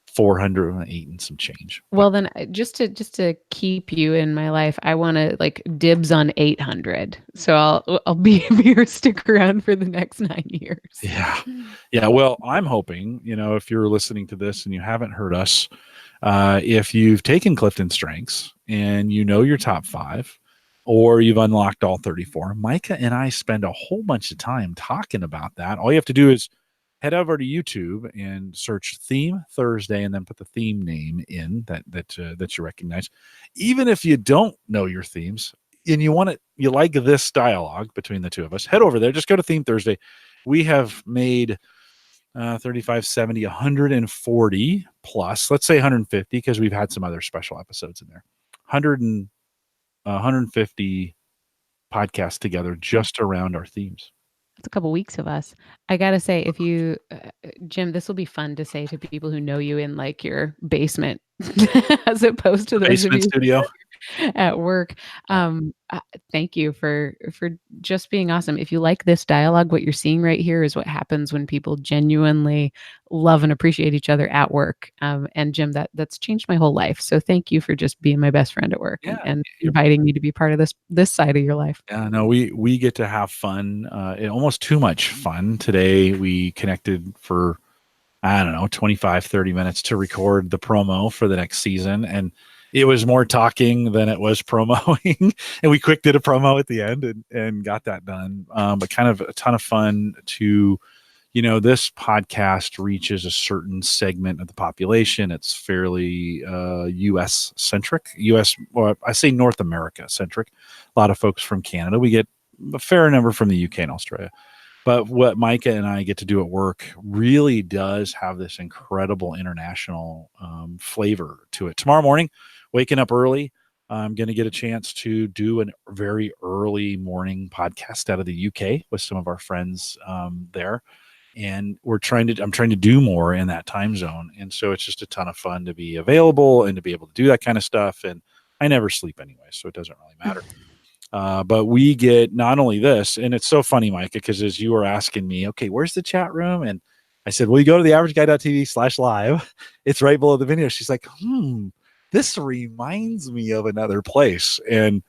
408 and some change. But Well, then, just to keep you in my life, I wanna, like, dibs on 800. So I'll be here, stick around for the next 9 years. yeah. Yeah. Well, I'm hoping, if you're listening to this and you haven't heard us, if you've taken Clifton Strengths and you know your top 5, or you've unlocked all 34, Micah and I spend a whole bunch of time talking about that. All you have to do is head over to YouTube and search Theme Thursday, and then put the theme name in that you recognize. Even if you don't know your themes and you like this dialogue between the two of us, head over there. Just go to Theme Thursday. We have made 35, 70, 140 plus, let's say 150, because we've had some other special episodes in there. 100 and 150 podcasts together just around our themes. It's a couple weeks of us. I gotta say, if you, Jim, this will be fun to say to people who know you in like your basement, as opposed to those of Basement you studio. at work. Thank you for just being awesome. If you like this dialogue, what you're seeing right here is what happens when people genuinely love and appreciate each other at work. And Jim, that's changed my whole life. So thank you for just being my best friend at work Yeah. and inviting me to be part of this side of your life. Yeah, no, we get to have fun, almost too much fun. Today we connected for, I don't know, 25, 30 minutes to record the promo for the next season. And it was more talking than it was promoing. And we quick did a promo at the end and got that done. But kind of a ton of fun to, this podcast reaches a certain segment of the population. It's fairly US centric, well, I say North America centric. A lot of folks from Canada. We get a fair number from the UK and Australia. But what Micah and I get to do at work really does have this incredible international flavor to it. Tomorrow morning, waking up early, I'm going to get a chance to do a very early morning podcast out of the UK with some of our friends there. And I'm trying to do more in that time zone. And so it's just a ton of fun to be available and to be able to do that kind of stuff. And I never sleep anyway, so it doesn't really matter. But we get not only this, and it's so funny, Micah, because as you were asking me, okay, where's the chat room? And I said, well, you go to the averageguy.tv/live. It's right below the video. She's like, this reminds me of another place. And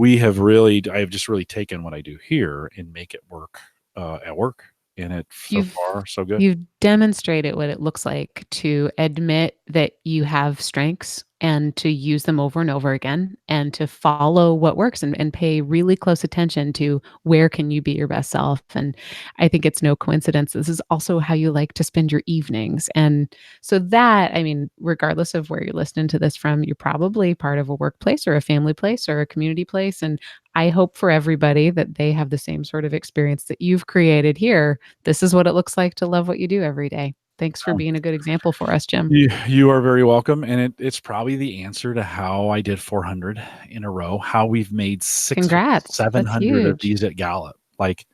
I have just really taken what I do here and make it work at work. And it so You've far, so good. you've demonstrated what it looks like to admit that you have strengths and to use them over and over again and to follow what works and pay really close attention to where can you be your best self. And I think it's no coincidence. This is also how you like to spend your evenings. And so that, I mean, regardless of where you're listening to this from, you're probably part of a workplace or a family place or a community place. And I hope for everybody that they have the same sort of experience that you've created here. This is what it looks like to love what you do every day. Thanks for Um, being a good example for us, Jim. you are very welcome. And it's probably the answer to how I did 400 in a row, how we've made six or Congrats. That's 700 of huge. these at Gallup. Like,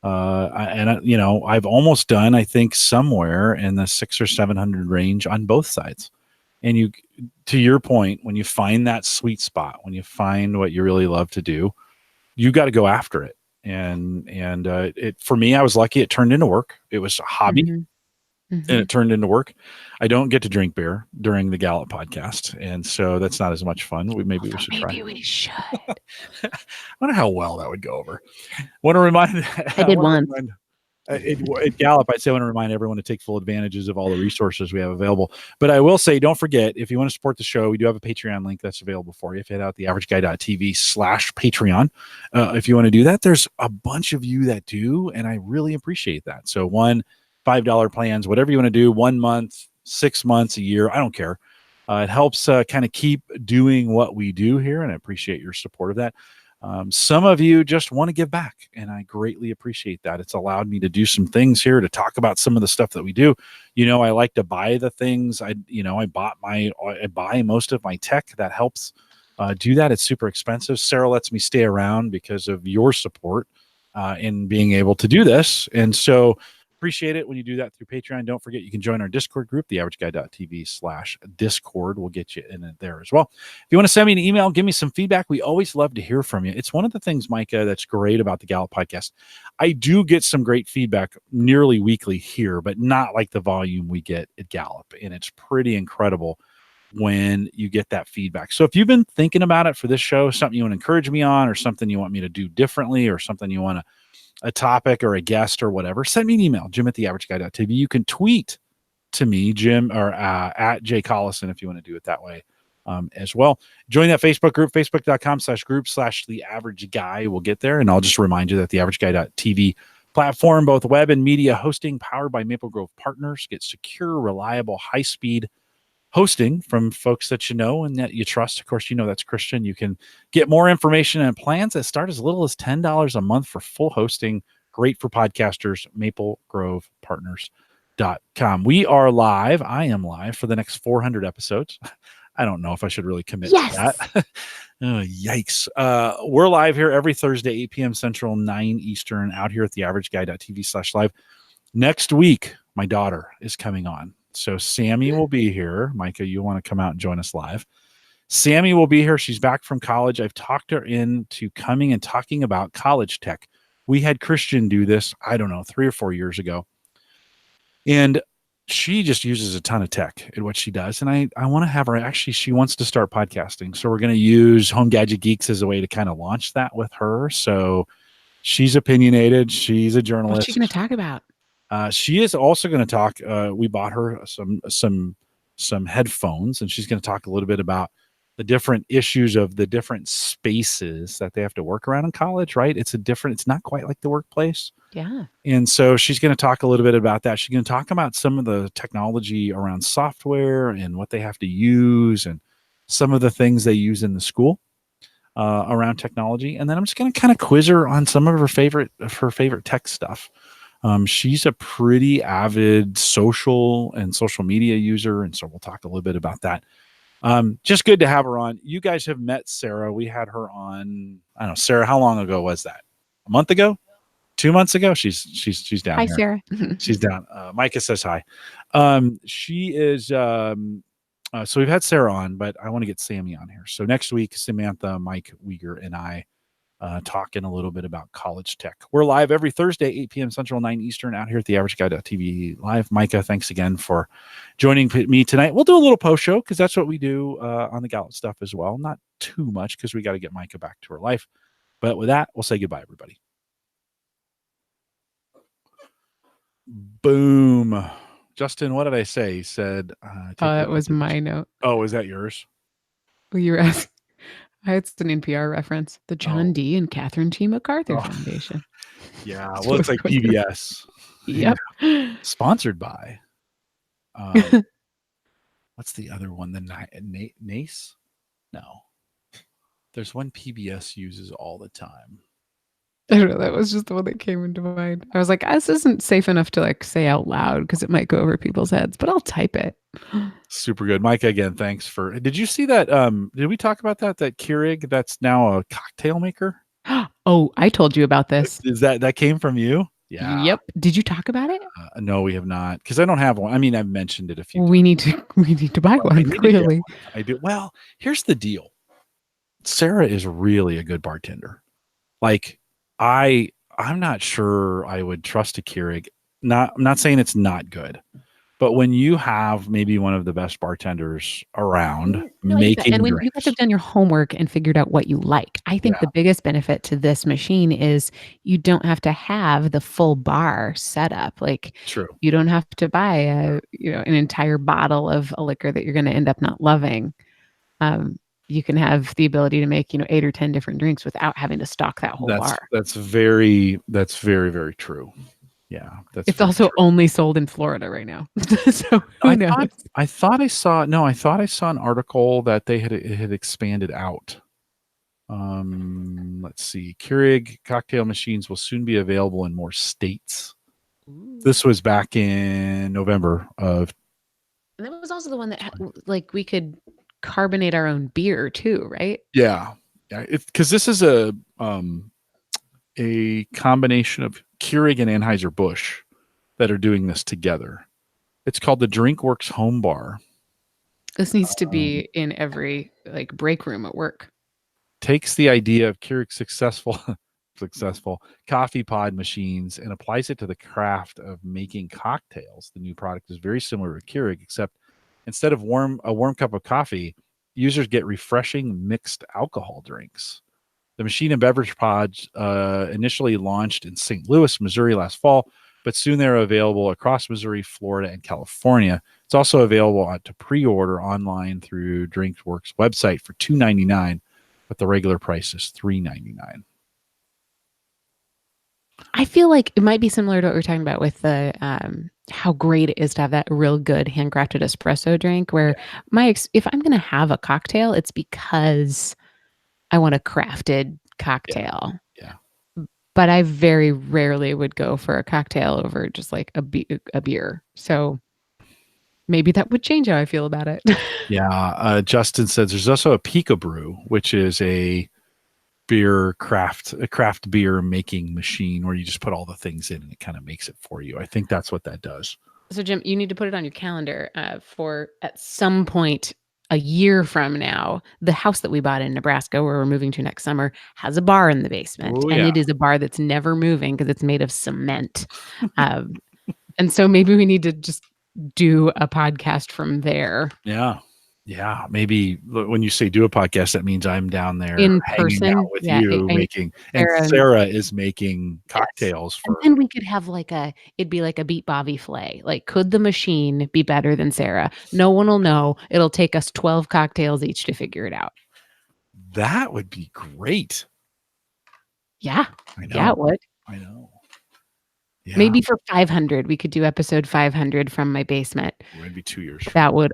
I've almost done, I think, somewhere in the 600 or 700 range on both sides. And to your point, when you find that sweet spot, when you find what you really love to do, you got to go after it. And it, for me, I was lucky. It turned into work. It was a hobby Mhm. and Mhm. it turned into work. I don't get to drink beer during the Gallup podcast, and so that's not as much fun. Maybe we Although should try. maybe we should. I wonder how well that would go over. Want to remind, I I did want to once. remind at Gallup, I'd say I want to remind everyone to take full advantages of all the resources we have available. But I will say, don't forget, if you want to support the show, we do have a Patreon link that's available for you. If you head out theaverageguy.tv/Patreon, if you want to do that, there's a bunch of you that do, and I really appreciate that. So $5 plans, whatever you want to do, 1 month, 6 months, a year, I don't care. It helps kind of keep doing what we do here, and I appreciate your support of that. Some of you just want to give back, and I greatly appreciate that. It's allowed me to do some things here to talk about some of the stuff that we do. I like to buy the things. I buy most of my tech that helps do that. It's super expensive. Sarah lets me stay around because of your support in being able to do this, and so appreciate it when you do that through Patreon. Don't forget you can join our Discord group, theaverageguy.tv/Discord. We'll get you in it there as well. If you want to send me an email, give me some feedback. We always love to hear from you. It's one of the things, Micah, that's great about the Gallup podcast. I do get some great feedback nearly weekly here, but not like the volume we get at Gallup. And it's pretty incredible when you get that feedback. So if you've been thinking about it for this show, something you want to encourage me on, or something you want me to do differently, or something you want a topic or a guest or whatever, send me an email, jim@theaverageguy.tv. You can tweet to me, Jim, or at Jay Collison if you want to do it that way as well. Join that Facebook group, facebook.com/group/the average guy. We'll get there. And I'll just remind you that the averageguy.tv platform, both web and media hosting, powered by Maple Grove Partners, get secure, reliable, high speed hosting from folks that you know and that you trust. Of course, that's Christian. You can get more information and plans that start as little as $10 a month for full hosting. Great for podcasters, maplegrovepartners.com. We are live. I am live for the next 400 episodes. I don't know if I should really commit to that. Yes. Oh, yikes. We're live here every Thursday, 8 p.m. Central, 9 Eastern, out here at theaverageguy.tv/live. Next week, my daughter is coming on. So Sammy will be here. Micah, you want to come out and join us live. Sammy will be here. She's back from college. I've talked her into coming and talking about college tech. We had Christian do this, I don't know, 3 or 4 years ago. And she just uses a ton of tech in what she does. And I want to have her, actually, she wants to start podcasting. So we're going to use Home Gadget Geeks as a way to kind of launch that with her. So she's opinionated. She's a What's she journalist. going to talk about? She is also going to talk. We bought her some headphones, and she's going to talk a little bit about the different issues of the different spaces that they have to work around in college. Right? It's not quite like the workplace. Yeah. And so she's going to talk a little bit about that. She's going to talk about some of the technology around software and what they have to use, and some of the things they use in the school around technology. And then I'm just going to kind of quiz her on some of her favorite tech stuff. She's a pretty avid social media user, and so we'll talk a little bit about that. Just good to have her on. You guys have met Sarah. We had her on. I don't know, Sarah. How long ago was that? A month ago? 2 months ago? She's down Hi, here. Sarah. She's down. Micah says hi. She is. So we've had Sarah on, but I want to get Sammy on here. So next week, Samantha, Mike Uyghur, and I talking a little bit about college tech. We're live every Thursday, 8 p.m. Central, 9 Eastern, out here at the AverageGuy.tv live. Micah, thanks again for joining me tonight. We'll do a little post show because that's what we do on the Gallup stuff as well. Not too much because we got to get Micah back to her life. But with that, we'll say goodbye, everybody. Boom. Justin, what did I say? He said, That was my note. Oh, is that yours? Well, you were asking. It's an NPR reference. The John D. and Catherine T. MacArthur Foundation. Yeah. Well, it's like PBS. Yep. Sponsored by. What's the other one? The NACE? No. There's one PBS uses all the time. I don't know. That was just the one that came into mind. I was like, this isn't safe enough to like say out loud because it might go over people's heads, but I'll type it. Super good. Micah, again, thanks for. Did you see that? Did we talk about that Keurig that's now a cocktail maker? Oh, I told you about this. Is that came from you? Yeah. Yep. Did you talk about it? No, we have not, because I don't have one. I mean, I've mentioned it a few times. We need to buy one, clearly. I do. Well, here's the deal. Sarah is really a good bartender. Like, I'm not sure I would trust a Keurig. I'm not saying it's not good, but when you have maybe one of the best bartenders around making and when drinks, you guys have done your homework and figured out what you like, I think the biggest benefit to this machine is you don't have to have the full bar set up. Like, true, you don't have to buy an entire bottle of a liquor that you're going to end up not loving. You can have the ability to make 8 or 10 different drinks without having to stock that whole bar. That's very, very true. Yeah, it's also only sold in Florida right now. So who knows? I thought I saw an article that they had expanded out. Let's see. Keurig cocktail machines will soon be available in more states. Ooh. This was back in November of. And that was also the one that like we could carbonate our own beer too, right? Yeah. Because this is a combination of Keurig and Anheuser-Busch that are doing this together. It's called the DrinkWorks Home Bar. This needs to be in every like break room at work. Takes the idea of Keurig's successful coffee pod machines and applies it to the craft of making cocktails. The new product is very similar to Keurig, except instead of a warm cup of coffee, users get refreshing mixed alcohol drinks. The machine and beverage pods initially launched in St. Louis, Missouri last fall, but soon they're available across Missouri, Florida, and California. It's also available to pre-order online through DrinkWorks website for $2.99, but the regular price is $3.99. I feel like it might be similar to what we're talking about with the how great it is to have that real good handcrafted espresso drink. Where if I'm going to have a cocktail, it's because I want a crafted cocktail. Yeah. But I very rarely would go for a cocktail over just like a beer. So maybe that would change how I feel about it. Yeah. Justin says there's also a Pico Brew, which is a craft beer making machine where you just put all the things in and it kind of makes it for you. I think that's what that does. So Jim, you need to put it on your calendar for at some point a year from now. The house that we bought in Nebraska, where we're moving to next summer, has a bar in the basement. Oh, and it is a bar that's never moving because it's made of cement. And so maybe we need to just do a podcast from there. Yeah, maybe when you say do a podcast, that means I'm down there in hanging person out with you, making, and Sarah is making cocktails for. And then we could have it'd be like a beat Bobby Flay. Like, could the machine be better than Sarah? No one will know. It'll take us 12 cocktails each to figure it out. That would be great. Yeah, I know. Yeah, it would. I know. Yeah. Maybe for 500, we could do episode 500 from my basement. It would be 2 years. That would.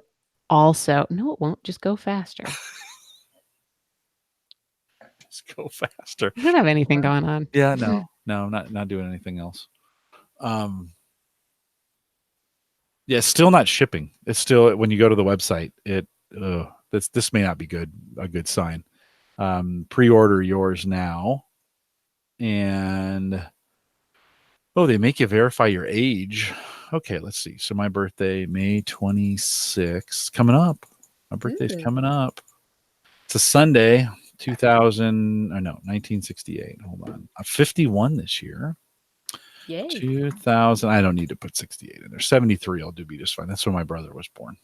Also, no, it won't. Just go faster. Just go faster. I don't have anything going on. Yeah, no, I'm not doing anything else. Yeah, still not shipping. It's still, when you go to the website, this may not be a good sign. Pre-order yours now, and they make you verify your age. Okay, let's see. So my birthday, May 26th, coming up. My birthday's coming up. It's a Sunday. 2000, or no, 1968. Hold on. 51 this year. Yay. 2000. I don't need to put 68 in there. 73 I'll do be just fine. That's when my brother was born.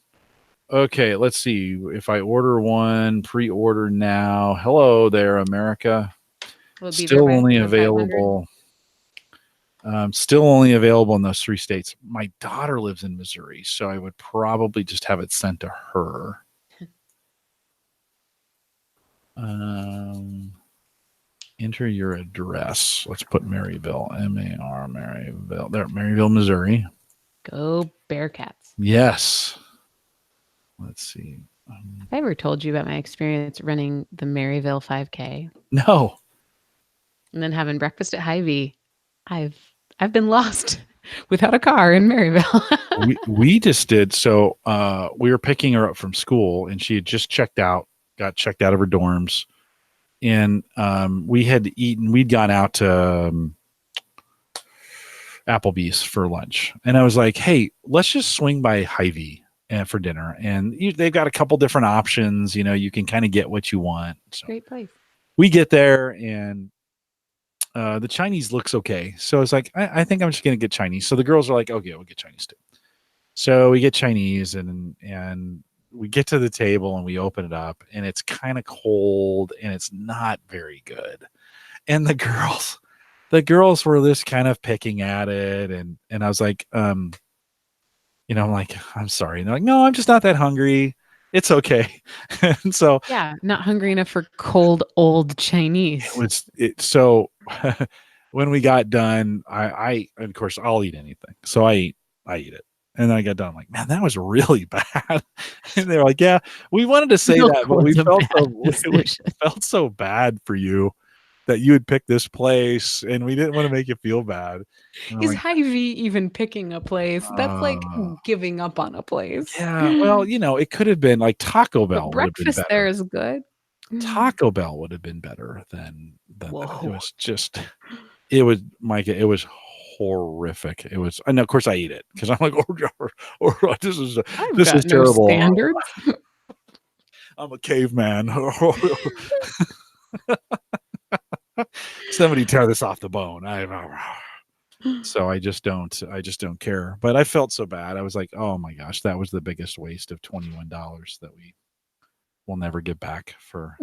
Okay, let's see. If I order one, pre-order now. Hello there, America. Will it be there Still by only the 500? available. Still only available in those 3 states. My daughter lives in Missouri, so I would probably just have it sent to her. Enter your address. Let's put Maryville, M-A-R, Maryville. There, Maryville, Missouri. Go Bearcats. Yes. Let's see. Have I ever told you about my experience running the Maryville 5K No. and then having breakfast at Hy-Vee? I've been lost without a car in Maryville. we just did. So we were picking her up from school, and she had just got checked out of her dorms. And we had eaten, we'd gone out to Applebee's for lunch. And I was like, hey, let's just swing by Hy-Vee for dinner. And they've got a couple different options. You know, you can kind of get what you want. So Great place. we get there, and the Chinese looks okay. So I was like, I think I'm just going to get Chinese. So the girls are like, okay, we'll get Chinese too. So we get Chinese, and we get to the table and we open it up, and it's kind of cold and it's not very good. And the girls were just kind of picking at it, and I was like, I'm like, I'm sorry. And they're like, no, I'm just not that hungry. It's okay. And so yeah, not hungry enough for cold old Chinese. So when we got done, I of course I'll eat anything. So I eat it. And I got done. I'm like, man, that was really bad. And they're like, yeah, we wanted to say that, but we felt so bad for you that you had picked this place, and we didn't want to make you feel bad. Is Hy-Vee even picking a place? That's like giving up on a place. Yeah, well, it could have been like Taco Bell. But breakfast there is good. Taco Bell would have been better than that. It was Micah. It was horrific. It was, and of course I eat it because I'm like, this is terrible. Standards. I'm a caveman. Somebody tear this off the bone. So I just don't care. But I felt so bad. I was like, oh my gosh, that was the biggest waste of $21 that we will never get back for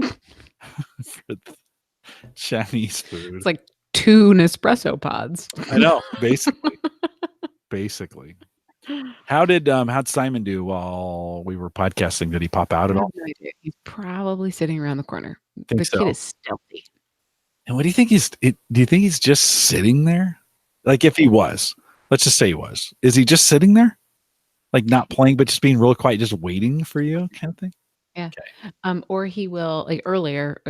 Chinese food. It's like 2 Nespresso pods. I know, basically. How'd Simon do while we were podcasting? Did he pop out at all? No idea. He's probably sitting around the corner. The kid is stealthy. And what do you think do you think he's just sitting there? Like, if he was, let's just say he was, is he just sitting there? Like, not playing, but just being real quiet, just waiting for you kind of thing? Yeah. Okay. Or he will, like earlier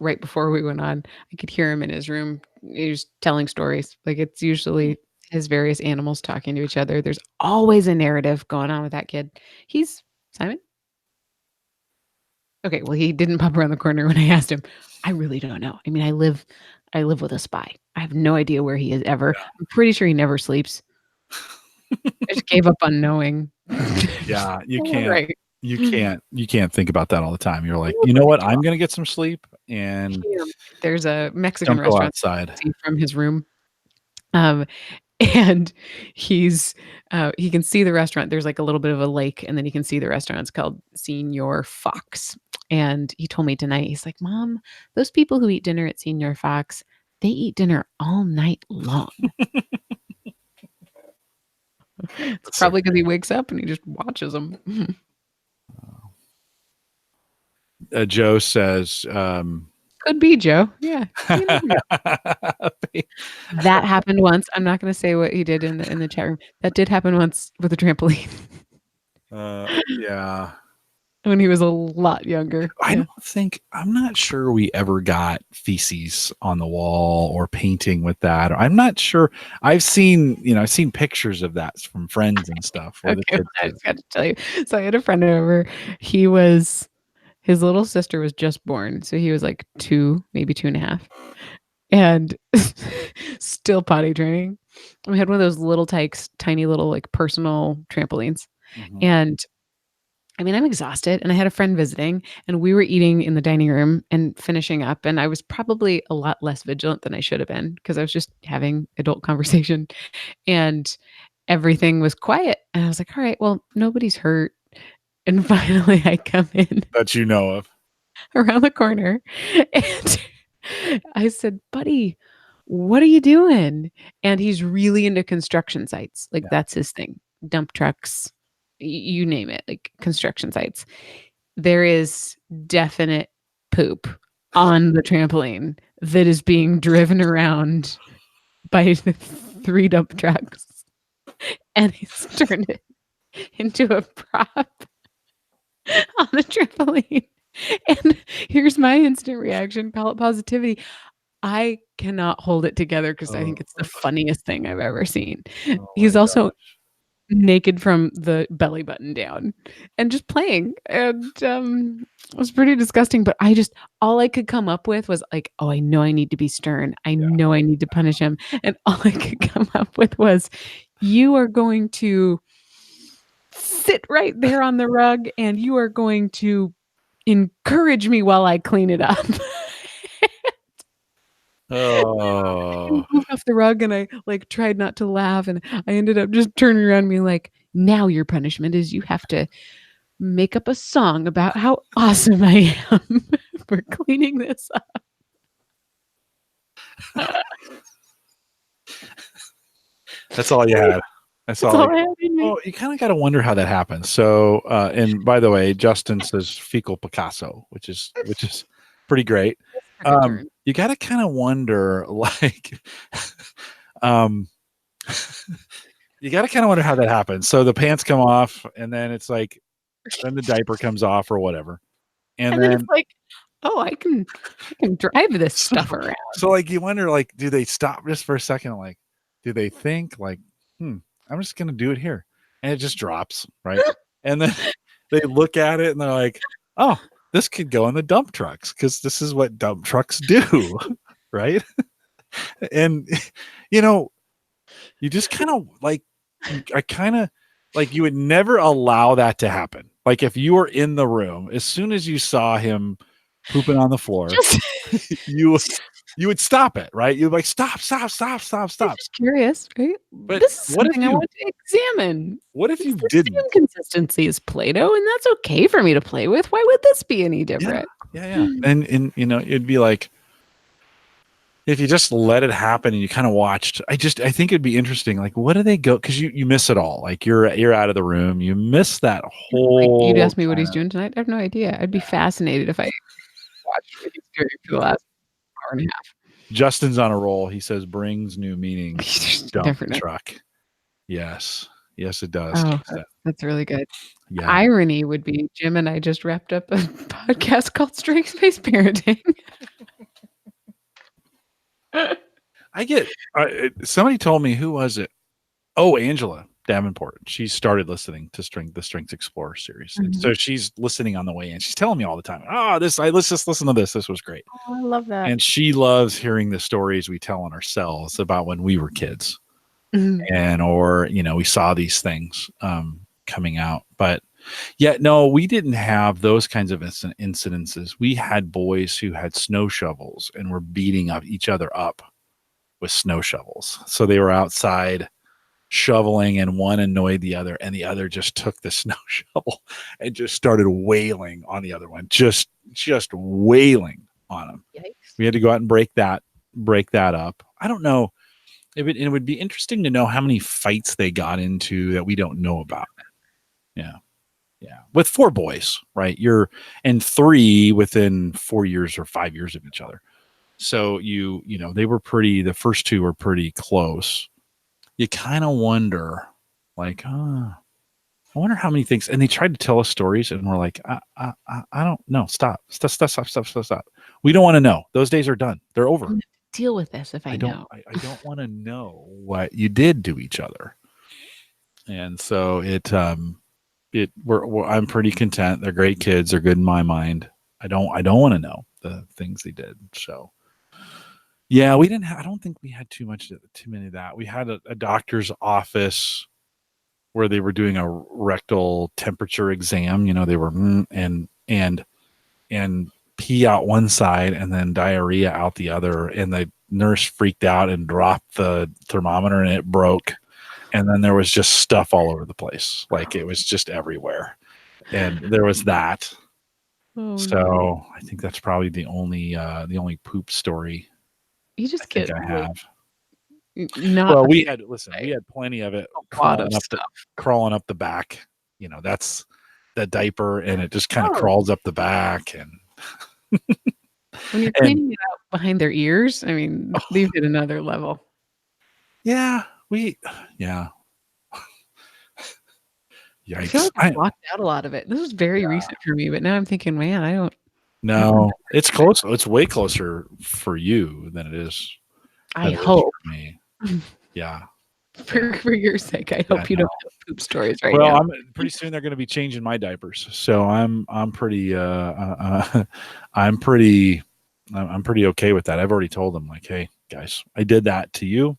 right before we went on, I could hear him in his room. He was telling stories. Like, it's usually his various animals talking to each other. There's always a narrative going on with that kid. He's Simon. Okay. Well, he didn't pop around the corner when I asked him. I really don't know. I mean, I live with a spy. I have no idea where he is ever. Yeah. I'm pretty sure he never sleeps. I just gave up on knowing. Yeah, you can't. Right. You can't think about that all the time. You're like, you know what? I'm gonna get some sleep. And there's a Mexican restaurant outside from his room. And he can see the restaurant. There's like a little bit of a lake, and then you can see the restaurant. It's called Senior Fox. And he told me tonight, he's like, Mom, those people who eat dinner at Senior Fox, they eat dinner all night long. It's probably because he wakes up and he just watches them. Joe says, could be Joe. Yeah. That happened once. I'm not going to say what he did in the chat room. That did happen once with a trampoline. Yeah. When he was a lot younger. I'm not sure we ever got feces on the wall or painting with that. I'm not sure. I've seen pictures of that from friends and stuff. Okay, I just got to tell you. So I had a friend over. His little sister was just born. So he was like 2, maybe 2.5. And still potty training. We had one of those little tiny little like personal trampolines. Mm-hmm. And I mean, I'm exhausted, and I had a friend visiting, and we were eating in the dining room and finishing up, and I was probably a lot less vigilant than I should have been because I was just having adult conversation, and everything was quiet, and I was like, "All right, well, nobody's hurt." And finally, I come in That you know of. around the corner, and I said, "Buddy, what are you doing?" And he's really into construction sites, like, Yeah. that's his thing. Dump trucks, you name it, like, construction sites. There is definite poop on the trampoline that is being driven around by the 3 dump trucks, and he's turned it into a prop on the trampoline. And here's my instant reaction, call it positivity. I cannot hold it together because I think it's the Oh, funniest thing I've ever seen. oh my He's also gosh. naked from the belly button down and just playing, and, it was pretty disgusting, but I just all I could come up with was like, "Oh, I know I need to be stern. I Yeah. know I need to punish him," and all I could come up with was, "You are going to sit right there on the rug, and you are going to encourage me while I clean it up." I Oh, moved off the rug and I, like, tried not to laugh, and I ended up just turning around and being like, "Now your punishment is you have to make up a song about how awesome I am for cleaning this up." that's all you had. That's That's all all you I had in me. Well, you kinda gotta wonder how that happens. So, and by the way, Justin says fecal Picasso, which is pretty great. Took a turn. You gotta kinda wonder, like, um, you gotta kinda wonder how that happens. So the pants come off, and then it's like then the diaper comes off or whatever. And And then it's then like, "Oh, I can drive this so stuff around." so, like, you wonder, like, do they stop just for a second? Like, do they think, like, "Hmm, I'm just gonna do it here," and it just drops, right? And then they look at it and they're like, "Oh, this could go in the dump trucks because this is what dump trucks do," right? And, you know, you just kinda, like I kinda like, you would never allow that to happen. Like, if you were in the room, as soon as you saw him pooping on the floor, Just you you would stop it, right? You'd be like, "Stop, stop, stop, stop, I'm stop." just curious, right? But This is something I want to examine. what if It's you the didn't? same consistency as Play-Doh, and that's okay for me to play with. Why would this be any Yeah, different? yeah, yeah. And, it'd be like, if you just let it happen and you kinda watched I think it'd be interesting, like, what do they go? Because you miss it all. Like, you're out of the room, you miss that Like, you'd whole ask me what he's kinda doing tonight? I have no idea. I'd be fascinated if I watched what he's doing for the last hour and a half. Justin's on a roll. He says, "Brings new meaning, You dump never know. truck." Yes. Yes, it does. Oh, So, that's really good. yeah. Irony would be Jim and I just wrapped up a podcast called Strengths-Based Parenting. I get somebody told me, who was it? Oh, Angela Davenport. She started listening to the Strengths Explorer series. And Mhm. so she's listening on the way in. She's telling me all the time, "Oh, let's just listen to this. This was great." Oh, I love that. And she loves hearing the stories we tell on ourselves about when we were kids. Mhm. And or, we saw these things coming out. But yeah, no, we didn't have those kinds of incidences. We had boys who had snow shovels and were beating up each other up with snow shovels. So they were outside shoveling, and one annoyed the other, and the other just took the snow shovel and just started wailing on the other one, just wailing on him. Yikes. We had to go out and break that up. I don't know. It would be interesting to know how many fights they got into that we don't know about. Yeah. Yeah. With 4 boys, right? And 3 within 4 years or 5 years of each other. So they were the first 2 were pretty close. You kind of wonder, like, I wonder how many things. And they tried to tell us stories, and we're like, I don't know. Stop. Stop, stop, stop, stop, stop, stop. We don't want to know. Those days are done. They're I'm over. gonna deal with this if I I don't know. I don't want to know what you did to each other. And so I'm pretty content. They're great kids. They're good in my mind. I don't want to know the things they did. So yeah, I don't think we had too many of that. We had a doctor's office where they were doing a rectal temperature exam. They were and pee out one side and then diarrhea out the other, and the nurse freaked out and dropped the thermometer and it broke, and then there was just stuff all over the place, like it was just everywhere, and there was that. Oh no. So I think that's probably the only poop story You I just think get I like have. not Well, a we had plenty of it lot of stuff. crawling up the back. That's the diaper, and it just kind of Oh, crawls up the back, and when you're and cleaning it out behind their ears, I mean, they've hit another level. yeah, yeah, I feel yikes. like I've blocked out a lot of it. This is very recent for me, but now I'm thinking, man, I don't remember. No, it's close. It's way closer for you than it is I than it is hope for me. Yeah, yeah, for your sake, I yeah. hope you No. don't have poop stories right Well, now. I'm pretty soon they're going to be changing my diapers, so I'm pretty I'm pretty I'm pretty okay with that. I've already told them, like, hey guys, I did that to you.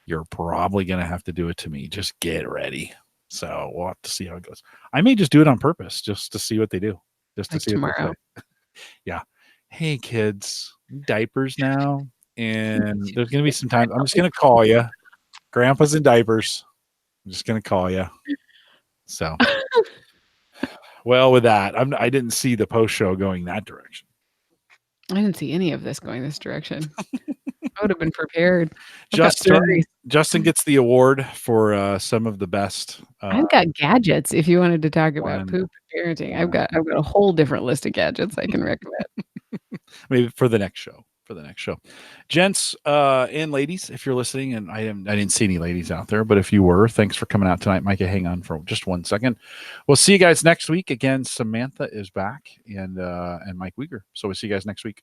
You're probably going to have to do it to me. Just get ready. So we'll have to see how it goes. I may just do it on purpose, just to see what they do, just to Like see what they tomorrow. say. Yeah. Hey kids, diapers now, and there's going to be some times I'm just going to call you. Grandpa's in diapers. I'm just going to call you. So. Well, with that, I didn't see the post show going that direction. I didn't see any of this going this direction. I would have been prepared. I've got Justin stories. Justin gets the award for some of the best I've got gadgets if you wanted to talk about one. poop and parenting. I've got a whole different list of gadgets I can recommend. Maybe for the next show. For the next show, gents and ladies, if you're listening, and I didn't see any ladies out there, but if you were, thanks for coming out tonight, Micah. Hang on for just 1 second. We'll see you guys next week. Again, Samantha is back, and Mike Uyghur. So we'll see you guys next week.